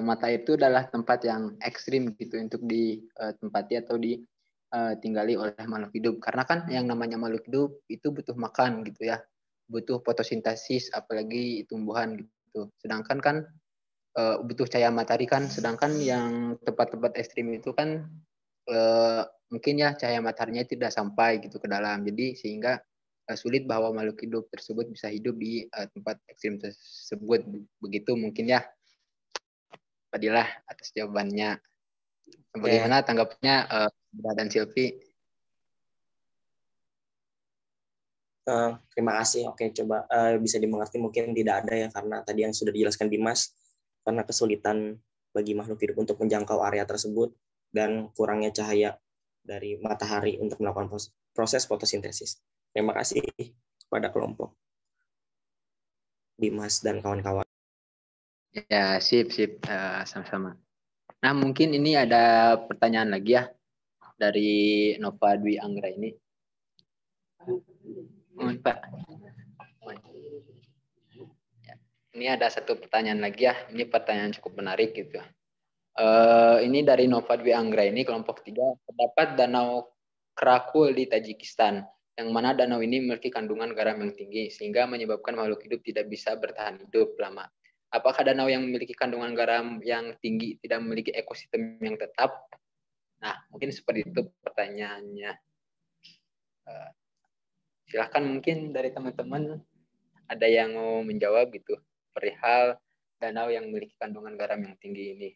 mata itu adalah tempat yang ekstrim gitu untuk ditempati atau ditinggali oleh makhluk hidup. Karena kan yang namanya makhluk hidup itu butuh makan gitu ya, butuh fotosintesis apalagi tumbuhan gitu. Sedangkan kan butuh cahaya matahari kan, sedangkan yang tempat-tempat ekstrim itu kan mungkin ya cahaya mataharinya tidak sampai gitu ke dalam. Jadi sehingga sulit bahwa makhluk hidup tersebut bisa hidup di tempat ekstrim tersebut. Begitu mungkin ya, Fadilah atas jawabannya. Bagaimana tanggapannya dan Silvi? Terima kasih. Oke, coba bisa dimengerti mungkin tidak ada ya karena tadi yang sudah dijelaskan Dimas, karena kesulitan bagi makhluk hidup untuk menjangkau area tersebut dan kurangnya cahaya dari matahari untuk melakukan proses fotosintesis. Terima kasih kepada kelompok Dimas dan kawan-kawan. Ya, sip. Sama-sama. Nah, mungkin ini ada pertanyaan lagi ya dari Nova Dwi Anggra ini. Pak. Ini ada satu pertanyaan lagi ya. Ini pertanyaan cukup menarik gitu. Ini dari Nova Dwi Anggra ini kelompok 3. Terdapat danau Krakul di Tajikistan, yang mana danau ini memiliki kandungan garam yang tinggi sehingga menyebabkan makhluk hidup tidak bisa bertahan hidup lama. Apakah danau yang memiliki kandungan garam yang tinggi tidak memiliki ekosistem yang tetap? Nah, mungkin seperti itu pertanyaannya. Silahkan mungkin dari teman-teman ada yang mau menjawab gitu perihal danau yang memiliki kandungan garam yang tinggi ini.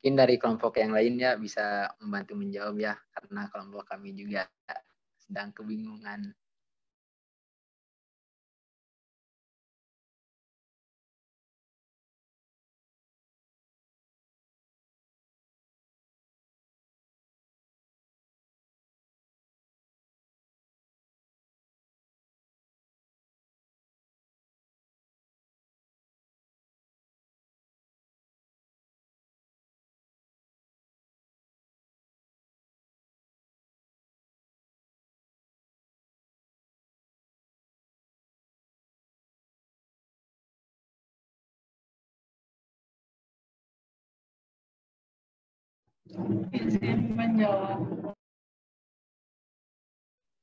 Mungkin dari kelompok yang lainnya bisa membantu menjawab ya, karena kelompok kami juga sedang kebingungan.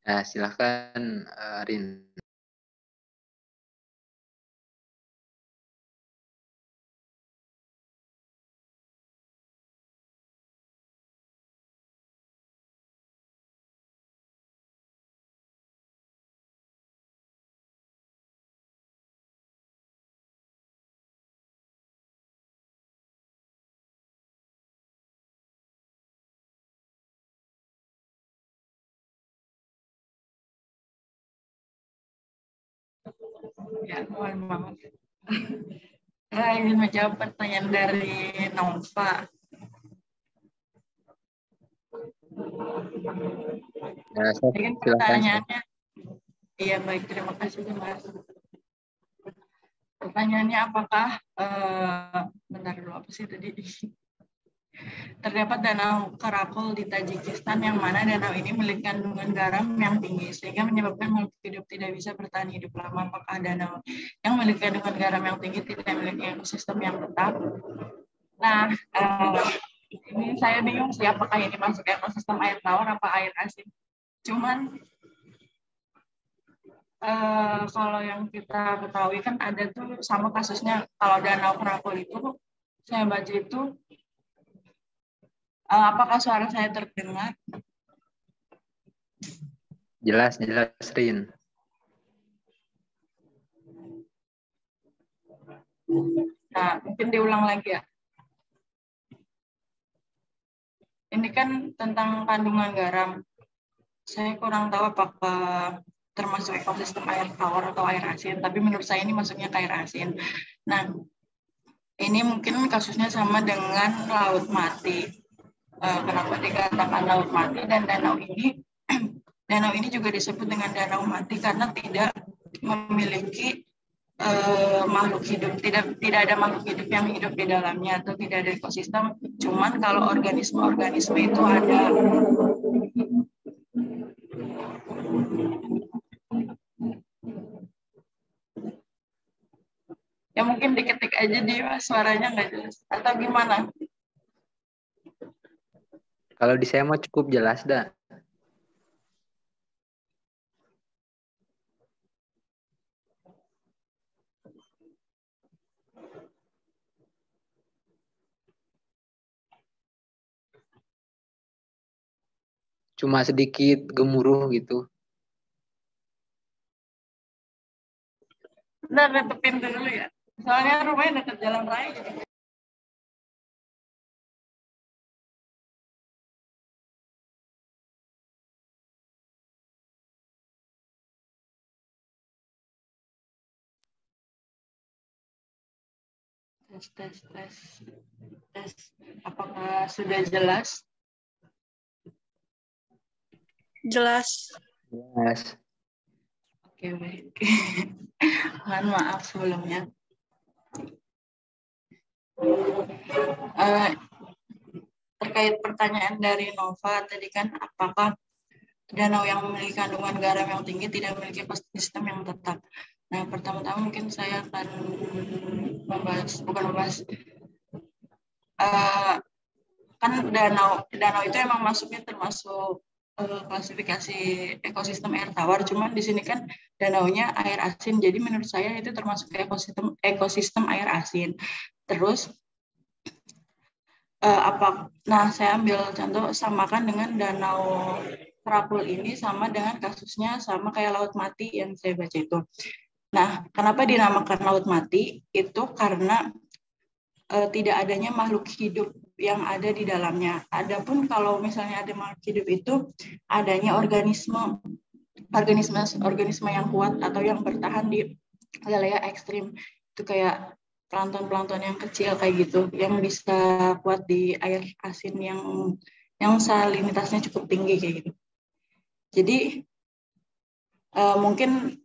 Ya, silahkan Rin. Ya, mohon maaf. Saya ingin menjawab pertanyaan dari Nova. Ya, Sof, Mungkin silakan. pertanyaannya, iya baik, terima kasih Mas. Pertanyaannya apakah, bentar dulu apa sih tadi? Terdapat danau Karakol di Tajikistan yang mana danau ini memiliki kandungan garam yang tinggi sehingga menyebabkan makhluk hidup tidak bisa bertahan hidup lama. Apakah danau yang memiliki kandungan garam yang tinggi tidak memiliki ekosistem yang tetap? Nah, ini saya bingung sih apakah ini masuk ekosistem air tawar apa air asin. Cuman kalau yang kita ketahui kan ada tuh sama kasusnya kalau danau Karakol itu saya baca itu. Apakah suara saya terdengar? Jelas, Rin. Nah, mungkin diulang lagi ya. Ini kan tentang kandungan garam. Saya kurang tahu apakah termasuk ekosistem air tawar atau air asin, tapi menurut saya ini masuknya ke air asin. Nah, ini mungkin kasusnya sama dengan laut mati. Kenapa dikatakan laut mati dan danau ini juga disebut dengan danau mati karena tidak memiliki makhluk hidup, tidak ada makhluk hidup yang hidup di dalamnya atau tidak ada ekosistem. Cuman kalau organisme itu ada. Ya mungkin diketik aja dia suaranya nggak jelas atau gimana? Kalau di saya mah cukup jelas dah. Cuma sedikit gemuruh gitu. Bentar, tutupin dulu ya. Soalnya rumahnya dekat jalan raya jadi. Tes. Apakah sudah jelas? Jelas. Jelas. Oke, baik. Mohon maaf sebelumnya. Terkait pertanyaan dari Nova tadi kan, apakah danau yang memiliki kandungan garam yang tinggi tidak memiliki ekosistem yang tetap? Nah, pertama-tama mungkin saya akan kan danau itu emang masuknya termasuk klasifikasi ekosistem air tawar, cuman di sini kan danaunya air asin, jadi menurut saya itu termasuk ekosistem air asin. Terus saya ambil contoh samakan dengan danau Karakol ini sama dengan kasusnya sama kayak laut mati yang saya baca itu. Nah, kenapa dinamakan laut mati? Itu karena tidak adanya makhluk hidup yang ada di dalamnya. Adapun kalau misalnya ada makhluk hidup itu adanya organisme yang kuat atau yang bertahan di wilayah ekstrim. Itu kayak plankton yang kecil kayak gitu yang bisa kuat di air asin yang salinitasnya cukup tinggi kayak gitu. Jadi mungkin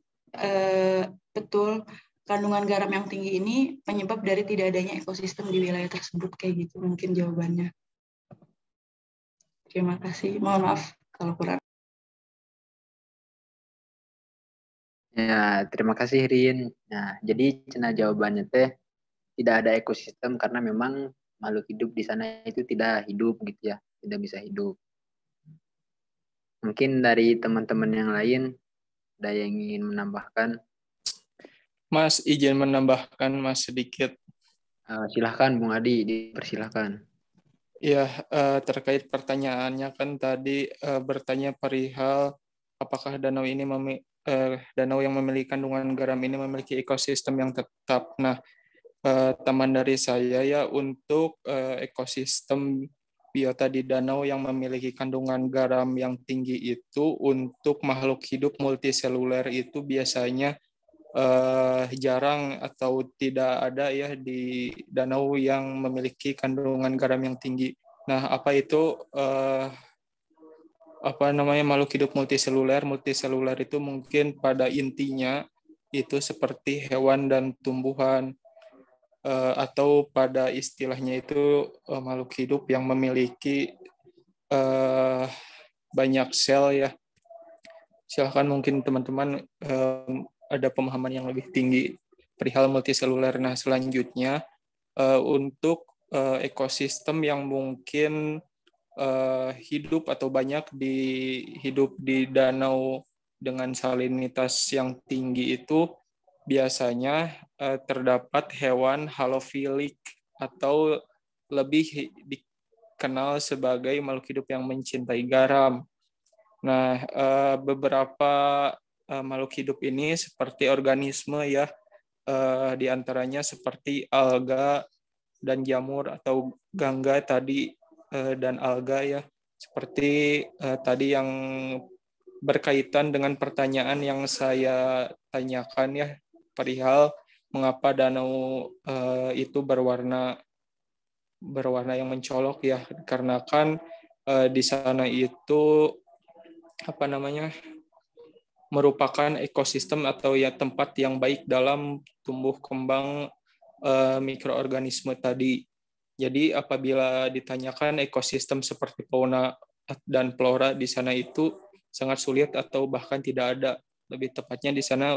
betul kandungan garam yang tinggi ini penyebab dari tidak adanya ekosistem di wilayah tersebut kayak gitu mungkin jawabannya. Terima kasih. Mohon maaf kalau kurang. Ya, terima kasih Rin. Nah, jadi cina jawabannya teh tidak ada ekosistem karena memang makhluk hidup di sana itu tidak hidup gitu ya, tidak bisa hidup. Mungkin dari teman-teman yang lain ada yang ingin menambahkan? Mas, izin menambahkan Mas sedikit. Silahkan Bung Adi, dipersilahkan. Ya, terkait pertanyaannya kan tadi bertanya perihal apakah danau yang memiliki kandungan garam ini memiliki ekosistem yang tetap. Nah, teman dari saya ya untuk ekosistem biota di danau yang memiliki kandungan garam yang tinggi itu untuk makhluk hidup multiseluler itu biasanya jarang atau tidak ada ya di danau yang memiliki kandungan garam yang tinggi. Nah, apa itu makhluk hidup multiseluler? Multiseluler itu mungkin pada intinya itu seperti hewan dan tumbuhan, atau pada istilahnya itu makhluk hidup yang memiliki banyak sel ya. Silahkan mungkin teman-teman ada pemahaman yang lebih tinggi perihal multiseluler. Nah, selanjutnya untuk ekosistem yang mungkin hidup atau banyak hidup di danau dengan salinitas yang tinggi itu biasanya terdapat hewan halofilik atau lebih dikenal sebagai makhluk hidup yang mencintai garam. Nah, beberapa makhluk hidup ini seperti organisme ya, di antaranya seperti alga dan jamur atau gangga tadi, dan alga ya, seperti tadi yang berkaitan dengan pertanyaan yang saya tanyakan ya, perihal mengapa danau itu berwarna yang mencolok ya, karena kan di sana itu merupakan ekosistem atau ya tempat yang baik dalam tumbuh kembang mikroorganisme tadi. Jadi apabila ditanyakan ekosistem seperti fauna dan flora di sana itu sangat sulit atau bahkan tidak ada. Lebih tepatnya di sana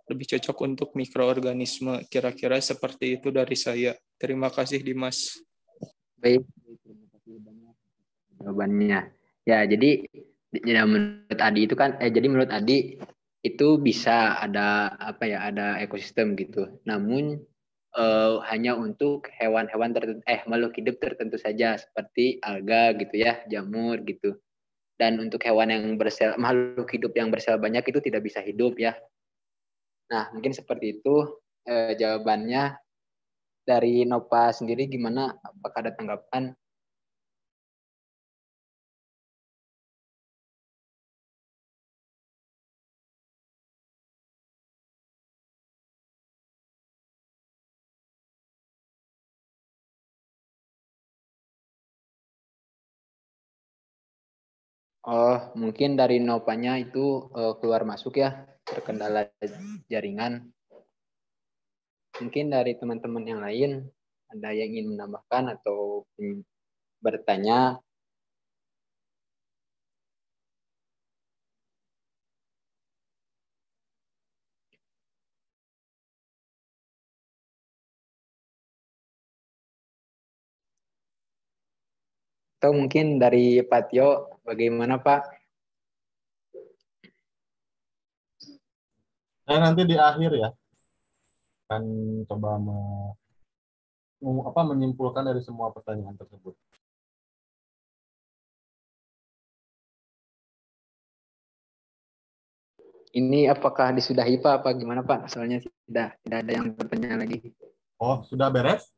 lebih cocok untuk mikroorganisme. Kira-kira seperti itu dari saya. Terima kasih Dimas. Baik, terima kasih banyak jawabannya. Ya, jadi menurut Adi itu kan jadi menurut Adi itu bisa ada ada ekosistem gitu. Namun hanya untuk hewan-hewan tertentu, makhluk hidup tertentu saja seperti alga gitu ya, jamur gitu. Dan untuk hewan yang makhluk hidup yang bersel banyak itu tidak bisa hidup ya. Nah, mungkin seperti itu jawabannya. Dari Nova sendiri gimana? Apakah ada tanggapan? Oh, mungkin dari Novanya itu keluar masuk ya, terkendala jaringan. Mungkin dari teman-teman yang lain ada yang ingin menambahkan atau bertanya. Atau mungkin dari Pak Tio, bagaimana Pak? Saya nanti di akhir ya akan coba menyimpulkan dari semua pertanyaan tersebut. Ini apakah disudahi Pak? Apa gimana Pak? Soalnya tidak ada yang bertanya lagi. Oh, sudah beres?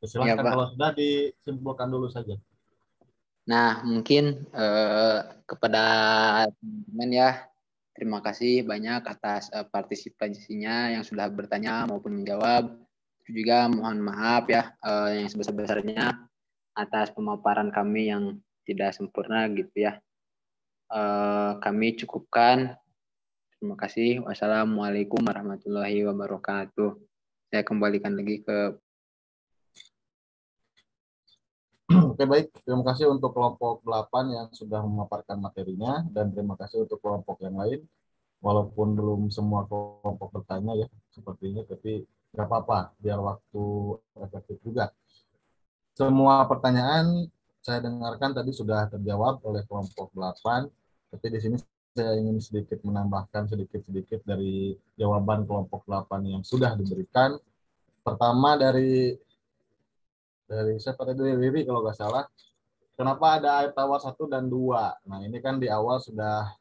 Silahkan Ya, kalau sudah disimpulkan dulu saja. Nah, mungkin kepada teman-teman ya, terima kasih banyak atas partisipasinya yang sudah bertanya maupun menjawab. Juga mohon maaf ya yang sebesar-besarnya atas pemaparan kami yang tidak sempurna gitu ya. Kami cukupkan. Terima kasih. Wassalamualaikum warahmatullahi wabarakatuh. Saya kembalikan lagi ke. Oke, baik. Terima kasih untuk kelompok 8 yang sudah memaparkan materinya, dan terima kasih untuk kelompok yang lain. Walaupun belum semua kelompok bertanya ya sepertinya, tapi nggak apa-apa, biar waktu efektif juga. Semua pertanyaan saya dengarkan tadi sudah terjawab oleh kelompok 8, tapi di sini saya ingin sedikit menambahkan sedikit-sedikit dari jawaban kelompok 8 yang sudah diberikan. Pertama dari siapa tadi, Riri kalau nggak salah, kenapa ada air tawar 1 dan 2? Nah, ini kan di awal sudah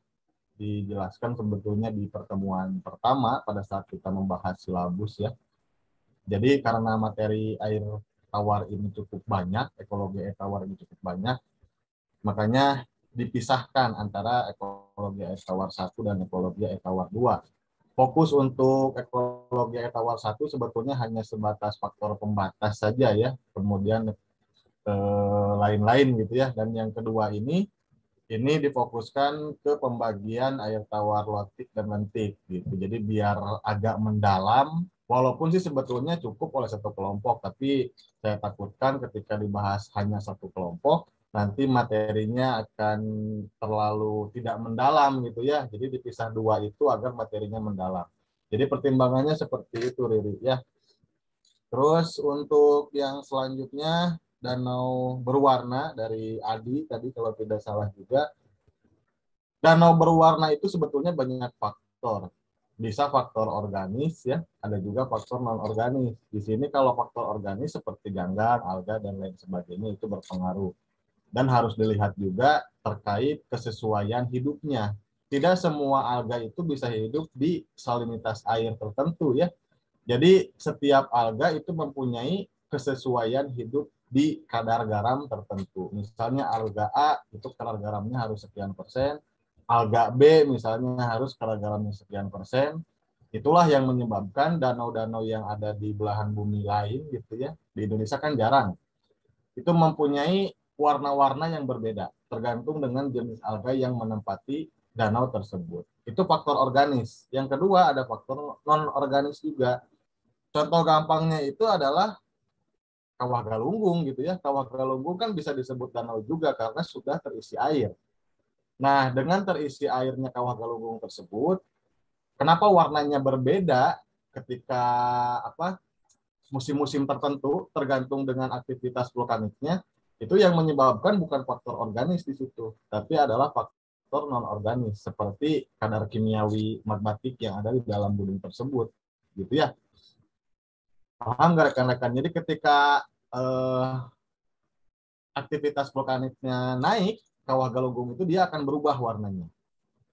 dijelaskan sebetulnya di pertemuan pertama pada saat kita membahas silabus ya. Jadi karena materi air tawar ini cukup banyak, ekologi air tawar ini cukup banyak, makanya dipisahkan antara ekologi air tawar 1 dan ekologi air tawar 2. fokus untuk ekologi air tawar 1 sebetulnya hanya sebatas faktor pembatas saja ya, kemudian lain-lain gitu ya. Dan yang kedua ini difokuskan ke pembagian air tawar lotik dan lentik gitu. Jadi biar agak mendalam, walaupun sih sebetulnya cukup oleh satu kelompok, tapi saya takutkan ketika dibahas hanya satu kelompok, nanti materinya akan terlalu tidak mendalam gitu ya. Jadi dipisah dua itu agar materinya mendalam. Jadi pertimbangannya seperti itu, Riri ya. Terus untuk yang selanjutnya, danau berwarna dari Adi tadi kalau tidak salah juga. Danau berwarna itu sebetulnya banyak faktor. Bisa faktor organis ya, ada juga faktor non organis. Di sini kalau faktor organis seperti ganggang, alga dan lain sebagainya itu berpengaruh. Dan harus dilihat juga terkait kesesuaian hidupnya. Tidak semua alga itu bisa hidup di salinitas air tertentu ya. Jadi setiap alga itu mempunyai kesesuaian hidup di kadar garam tertentu. Misalnya alga A itu kadar garamnya harus sekian persen, alga B misalnya harus kadar garamnya sekian persen. Itulah yang menyebabkan danau-danau yang ada di belahan bumi lain gitu ya. Di Indonesia kan jarang. Itu mempunyai warna-warna yang berbeda tergantung dengan jenis alga yang menempati danau tersebut. Itu faktor organis. Yang kedua ada faktor non organis juga. Contoh gampangnya itu adalah Kawah Galunggung gitu ya. Kawah Galunggung kan bisa disebut danau juga karena sudah terisi air. Nah, dengan terisi airnya Kawah Galunggung tersebut, kenapa warnanya berbeda ketika musim-musim tertentu tergantung dengan aktivitas vulkaniknya, itu yang menyebabkan bukan faktor organis di situ, tapi adalah faktor non organis seperti kadar kimiawi magmatik yang ada di dalam gunung tersebut, gitu ya. Paham nggak rekan-rekan? Jadi ketika aktivitas vulkaniknya naik, Kawah Galunggung itu dia akan berubah warnanya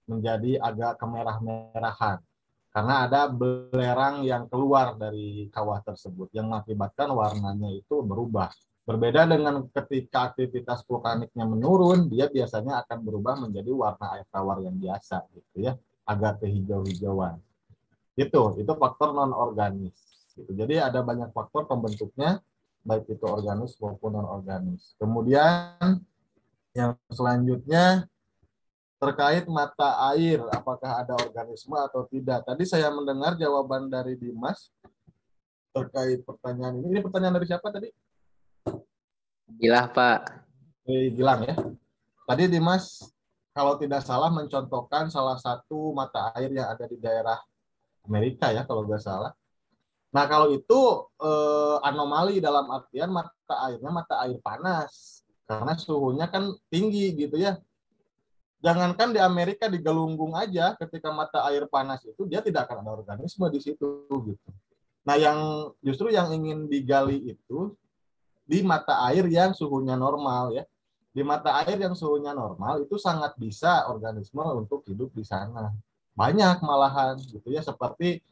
menjadi agak kemerah-merahan karena ada belerang yang keluar dari kawah tersebut yang mengakibatkan warnanya itu berubah. Berbeda dengan ketika aktivitas vulkaniknya menurun, dia biasanya akan berubah menjadi warna air tawar yang biasa gitu ya, agak kehijau-hijauan. Itu faktor non organis. Gitu. Jadi ada banyak faktor pembentuknya, baik itu organis maupun non organis. Kemudian yang selanjutnya terkait mata air, apakah ada organisme atau tidak. Tadi saya mendengar jawaban dari Dimas terkait pertanyaan ini. Ini pertanyaan dari siapa tadi? Gilang, Pak. Gilang ya. Tadi Dimas, kalau tidak salah mencontohkan salah satu mata air yang ada di daerah Amerika ya, kalau nggak salah. Nah, kalau itu anomali dalam artian mata airnya mata air panas. Karena suhunya kan tinggi gitu ya. Jangankan di Amerika di Galunggung aja, ketika mata air panas itu dia tidak akan ada organisme di situ gitu. Nah, yang justru yang ingin digali itu di mata air yang suhunya normal ya. Di mata air yang suhunya normal itu sangat bisa organisme untuk hidup di sana. Banyak malahan gitu ya, seperti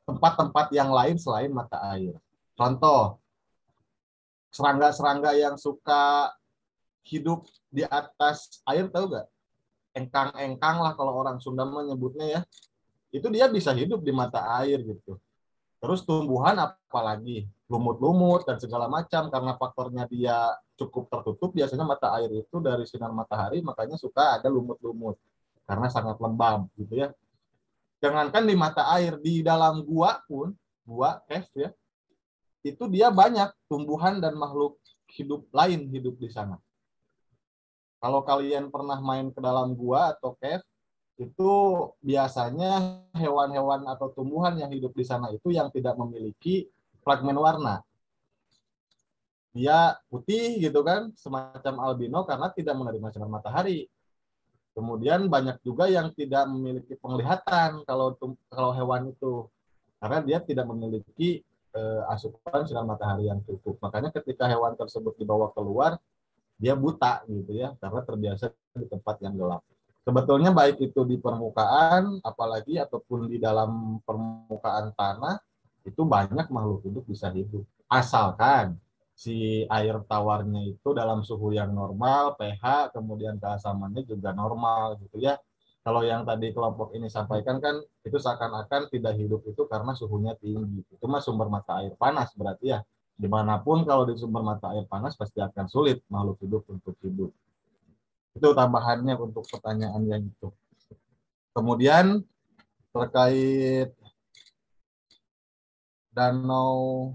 tempat-tempat yang lain selain mata air. Contoh, serangga-serangga yang suka hidup di atas air, tahu nggak? Engkang-engkang lah kalau orang Sunda menyebutnya ya. Itu dia bisa hidup di mata air gitu. Terus tumbuhan apalagi lumut-lumut dan segala macam karena faktornya dia cukup tertutup, biasanya mata air itu dari sinar matahari makanya suka ada lumut-lumut karena sangat lembab gitu ya. Jangankan di mata air, di dalam gua pun, gua cave ya, itu dia banyak tumbuhan dan makhluk hidup lain hidup di sana. Kalau kalian pernah main ke dalam gua atau cave, itu biasanya hewan-hewan atau tumbuhan yang hidup di sana itu yang tidak memiliki fragmen warna. Dia putih gitu kan, semacam albino karena tidak menerima sinar matahari. Kemudian banyak juga yang tidak memiliki penglihatan kalau hewan itu, karena dia tidak memiliki asupan sinar matahari yang cukup. Makanya ketika hewan tersebut dibawa keluar, dia buta gitu ya, karena terbiasa di tempat yang gelap. Sebetulnya baik itu di permukaan, apalagi ataupun di dalam permukaan tanah, itu banyak makhluk hidup bisa hidup. Asalkan si air tawarnya itu dalam suhu yang normal, pH, kemudian keasamannya juga normal gitu ya. Kalau yang tadi kelompok ini sampaikan kan itu seakan-akan tidak hidup itu karena suhunya tinggi. Itu mah sumber mata air panas berarti ya. Dimanapun kalau di sumber mata air panas pasti akan sulit makhluk hidup untuk hidup. Itu tambahannya untuk pertanyaan yang itu. Kemudian terkait danau,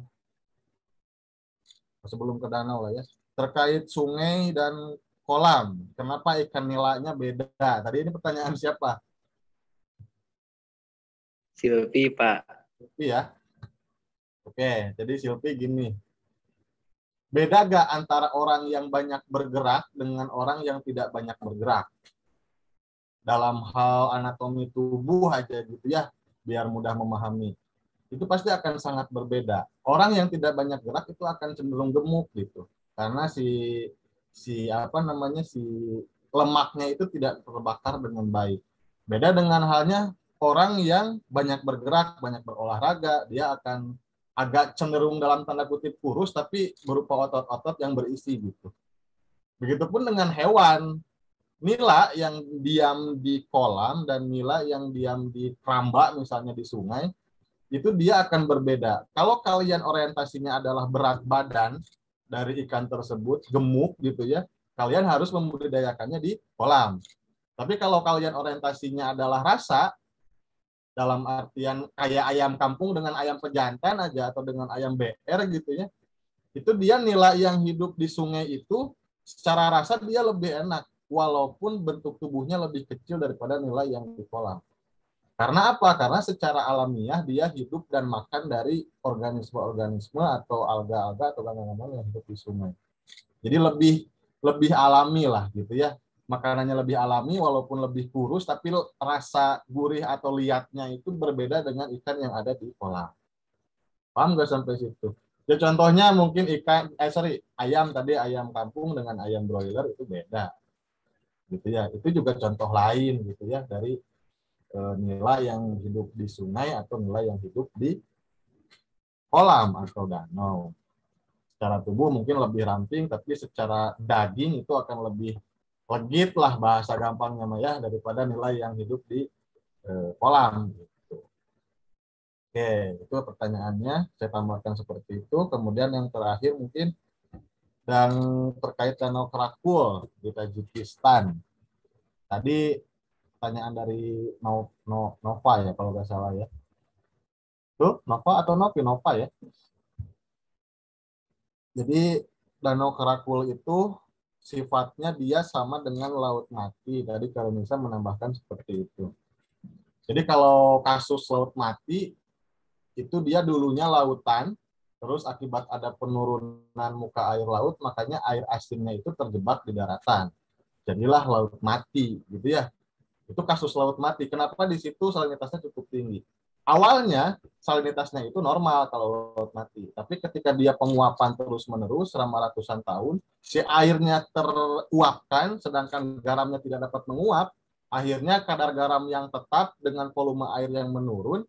sebelum ke danau lah ya, terkait sungai dan kolam, kenapa ikan nilainya beda? Tadi ini pertanyaan siapa? Silvi, Pak. Silvi ya. Oke, jadi Silvi gini. Beda gak antara orang yang banyak bergerak dengan orang yang tidak banyak bergerak? Dalam hal anatomi tubuh aja gitu ya, biar mudah memahami. Itu pasti akan sangat berbeda. Orang yang tidak banyak gerak itu akan cenderung gemuk gitu. Karena si lemaknya itu tidak terbakar dengan baik. Beda dengan halnya orang yang banyak bergerak, banyak berolahraga, dia akan agak cenderung dalam tanda kutip kurus tapi berupa otot-otot yang berisi gitu. Begitupun dengan hewan. Nila yang diam di kolam dan nila yang diam di keramba misalnya di sungai, itu dia akan berbeda. Kalau kalian orientasinya adalah berat badan dari ikan tersebut, gemuk gitu ya, kalian harus membudidayakannya di kolam. Tapi kalau kalian orientasinya adalah rasa, dalam artian kayak ayam kampung dengan ayam pejantan aja atau dengan ayam BR gitu ya, itu dia nila yang hidup di sungai itu secara rasa dia lebih enak, walaupun bentuk tubuhnya lebih kecil daripada nila yang di kolam. Karena apa? Karena secara alamiah dia hidup dan makan dari organisme-organisme atau alga-alga atau ganggang yang hidup di sungai. Jadi lebih alami lah gitu ya. Makanannya lebih alami walaupun lebih kurus, tapi rasa gurih atau liatnya itu berbeda dengan ikan yang ada di kolam. Paham nggak sampai situ? Ya contohnya mungkin ayam tadi, ayam kampung dengan ayam broiler itu beda. Gitu ya. Itu juga contoh lain gitu ya dari nilai yang hidup di sungai atau nilai yang hidup di kolam atau danau. Secara tubuh mungkin lebih ramping, tapi secara daging itu akan lebih legit lah bahasa gampangnya ya daripada nilai yang hidup di kolam. Gitu. Oke, itu pertanyaannya. Saya tambahkan seperti itu. Kemudian yang terakhir mungkin dan terkait danau Krakul di Tajikistan. Tadi pertanyaan dari Nova ya kalau nggak salah ya. Tuh, Nova atau Nova ya. Jadi Danau Krakul itu sifatnya dia sama dengan laut mati. Tadi kalau bisa menambahkan seperti itu. Jadi kalau kasus laut mati itu dia dulunya lautan, terus akibat ada penurunan muka air laut, makanya air asinnya itu terjebak di daratan. Jadilah laut mati, gitu ya. Itu kasus laut mati. Kenapa di situ salinitasnya cukup tinggi? Awalnya salinitasnya itu normal kalau laut mati, tapi ketika dia penguapan terus-menerus selama ratusan tahun, si airnya teruapkan, sedangkan garamnya tidak dapat menguap, akhirnya kadar garam yang tetap dengan volume air yang menurun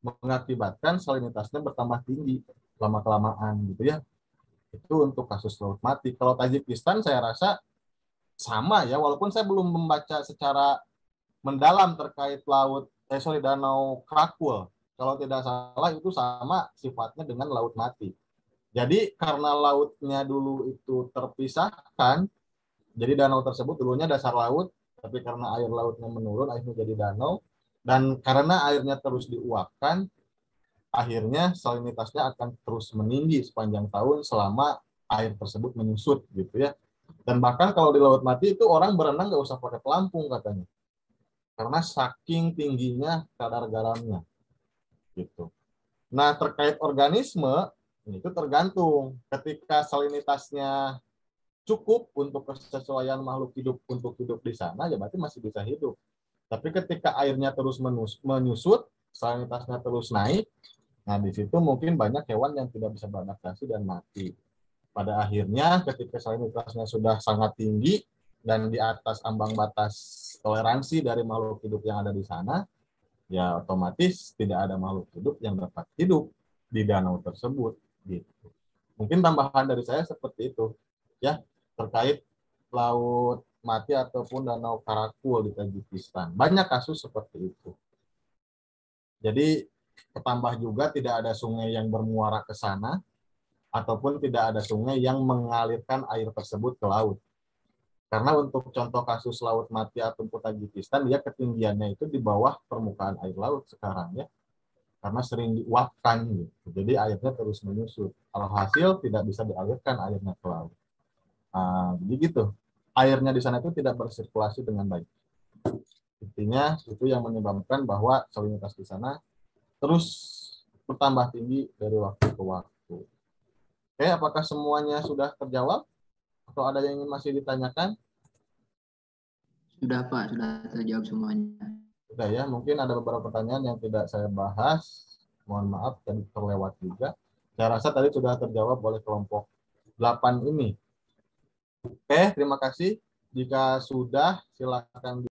mengakibatkan salinitasnya bertambah tinggi lama-kelamaan gitu ya. Itu untuk kasus laut mati. Kalau Tajikistan saya rasa sama ya, walaupun saya belum membaca secara mendalam terkait danau Krakul. Kalau tidak salah itu sama sifatnya dengan laut mati. Jadi karena lautnya dulu itu terpisahkan, jadi danau tersebut dulunya dasar laut, tapi karena air lautnya menurun, akhirnya jadi danau. Dan karena airnya terus diuapkan, akhirnya salinitasnya akan terus meninggi sepanjang tahun selama air tersebut menyusut gitu ya. Dan bahkan kalau di laut mati itu orang berenang nggak usah pakai pelampung katanya. Karena saking tingginya kadar garamnya. Gitu. Nah, terkait organisme, itu tergantung. Ketika salinitasnya cukup untuk kesesuaian makhluk hidup untuk hidup di sana, ya berarti masih bisa hidup. Tapi ketika airnya terus menyusut, salinitasnya terus naik, nah di situ mungkin banyak hewan yang tidak bisa beradaptasi dan mati. Pada akhirnya ketika salinitasnya sudah sangat tinggi dan di atas ambang batas toleransi dari makhluk hidup yang ada di sana, ya otomatis tidak ada makhluk hidup yang dapat hidup di danau tersebut. Gitu. Mungkin tambahan dari saya seperti itu, ya terkait laut Mati ataupun Danau Karakul di Tajikistan. Banyak kasus seperti itu. Jadi ketambah juga tidak ada sungai yang bermuara ke sana, ataupun tidak ada sungai yang mengalirkan air tersebut ke laut. Karena untuk contoh kasus Laut Mati ataupun Tajikistan, dia ketinggiannya itu di bawah permukaan air laut sekarang ya. Karena sering diuapkan gitu. Jadi airnya terus menyusut. Alhasil tidak bisa dialirkan airnya ke laut. Nah, jadi gitu. Airnya di sana itu tidak bersirkulasi dengan baik. Intinya itu yang menyebabkan bahwa salinitas di sana terus bertambah tinggi dari waktu ke waktu. Oke, apakah semuanya sudah terjawab? Atau ada yang ingin masih ditanyakan? Sudah Pak, sudah terjawab semuanya. Sudah ya, mungkin ada beberapa pertanyaan yang tidak saya bahas. Mohon maaf, tadi terlewat juga. Saya rasa tadi sudah terjawab oleh kelompok 8 ini. Oke, terima kasih. Jika sudah, silakan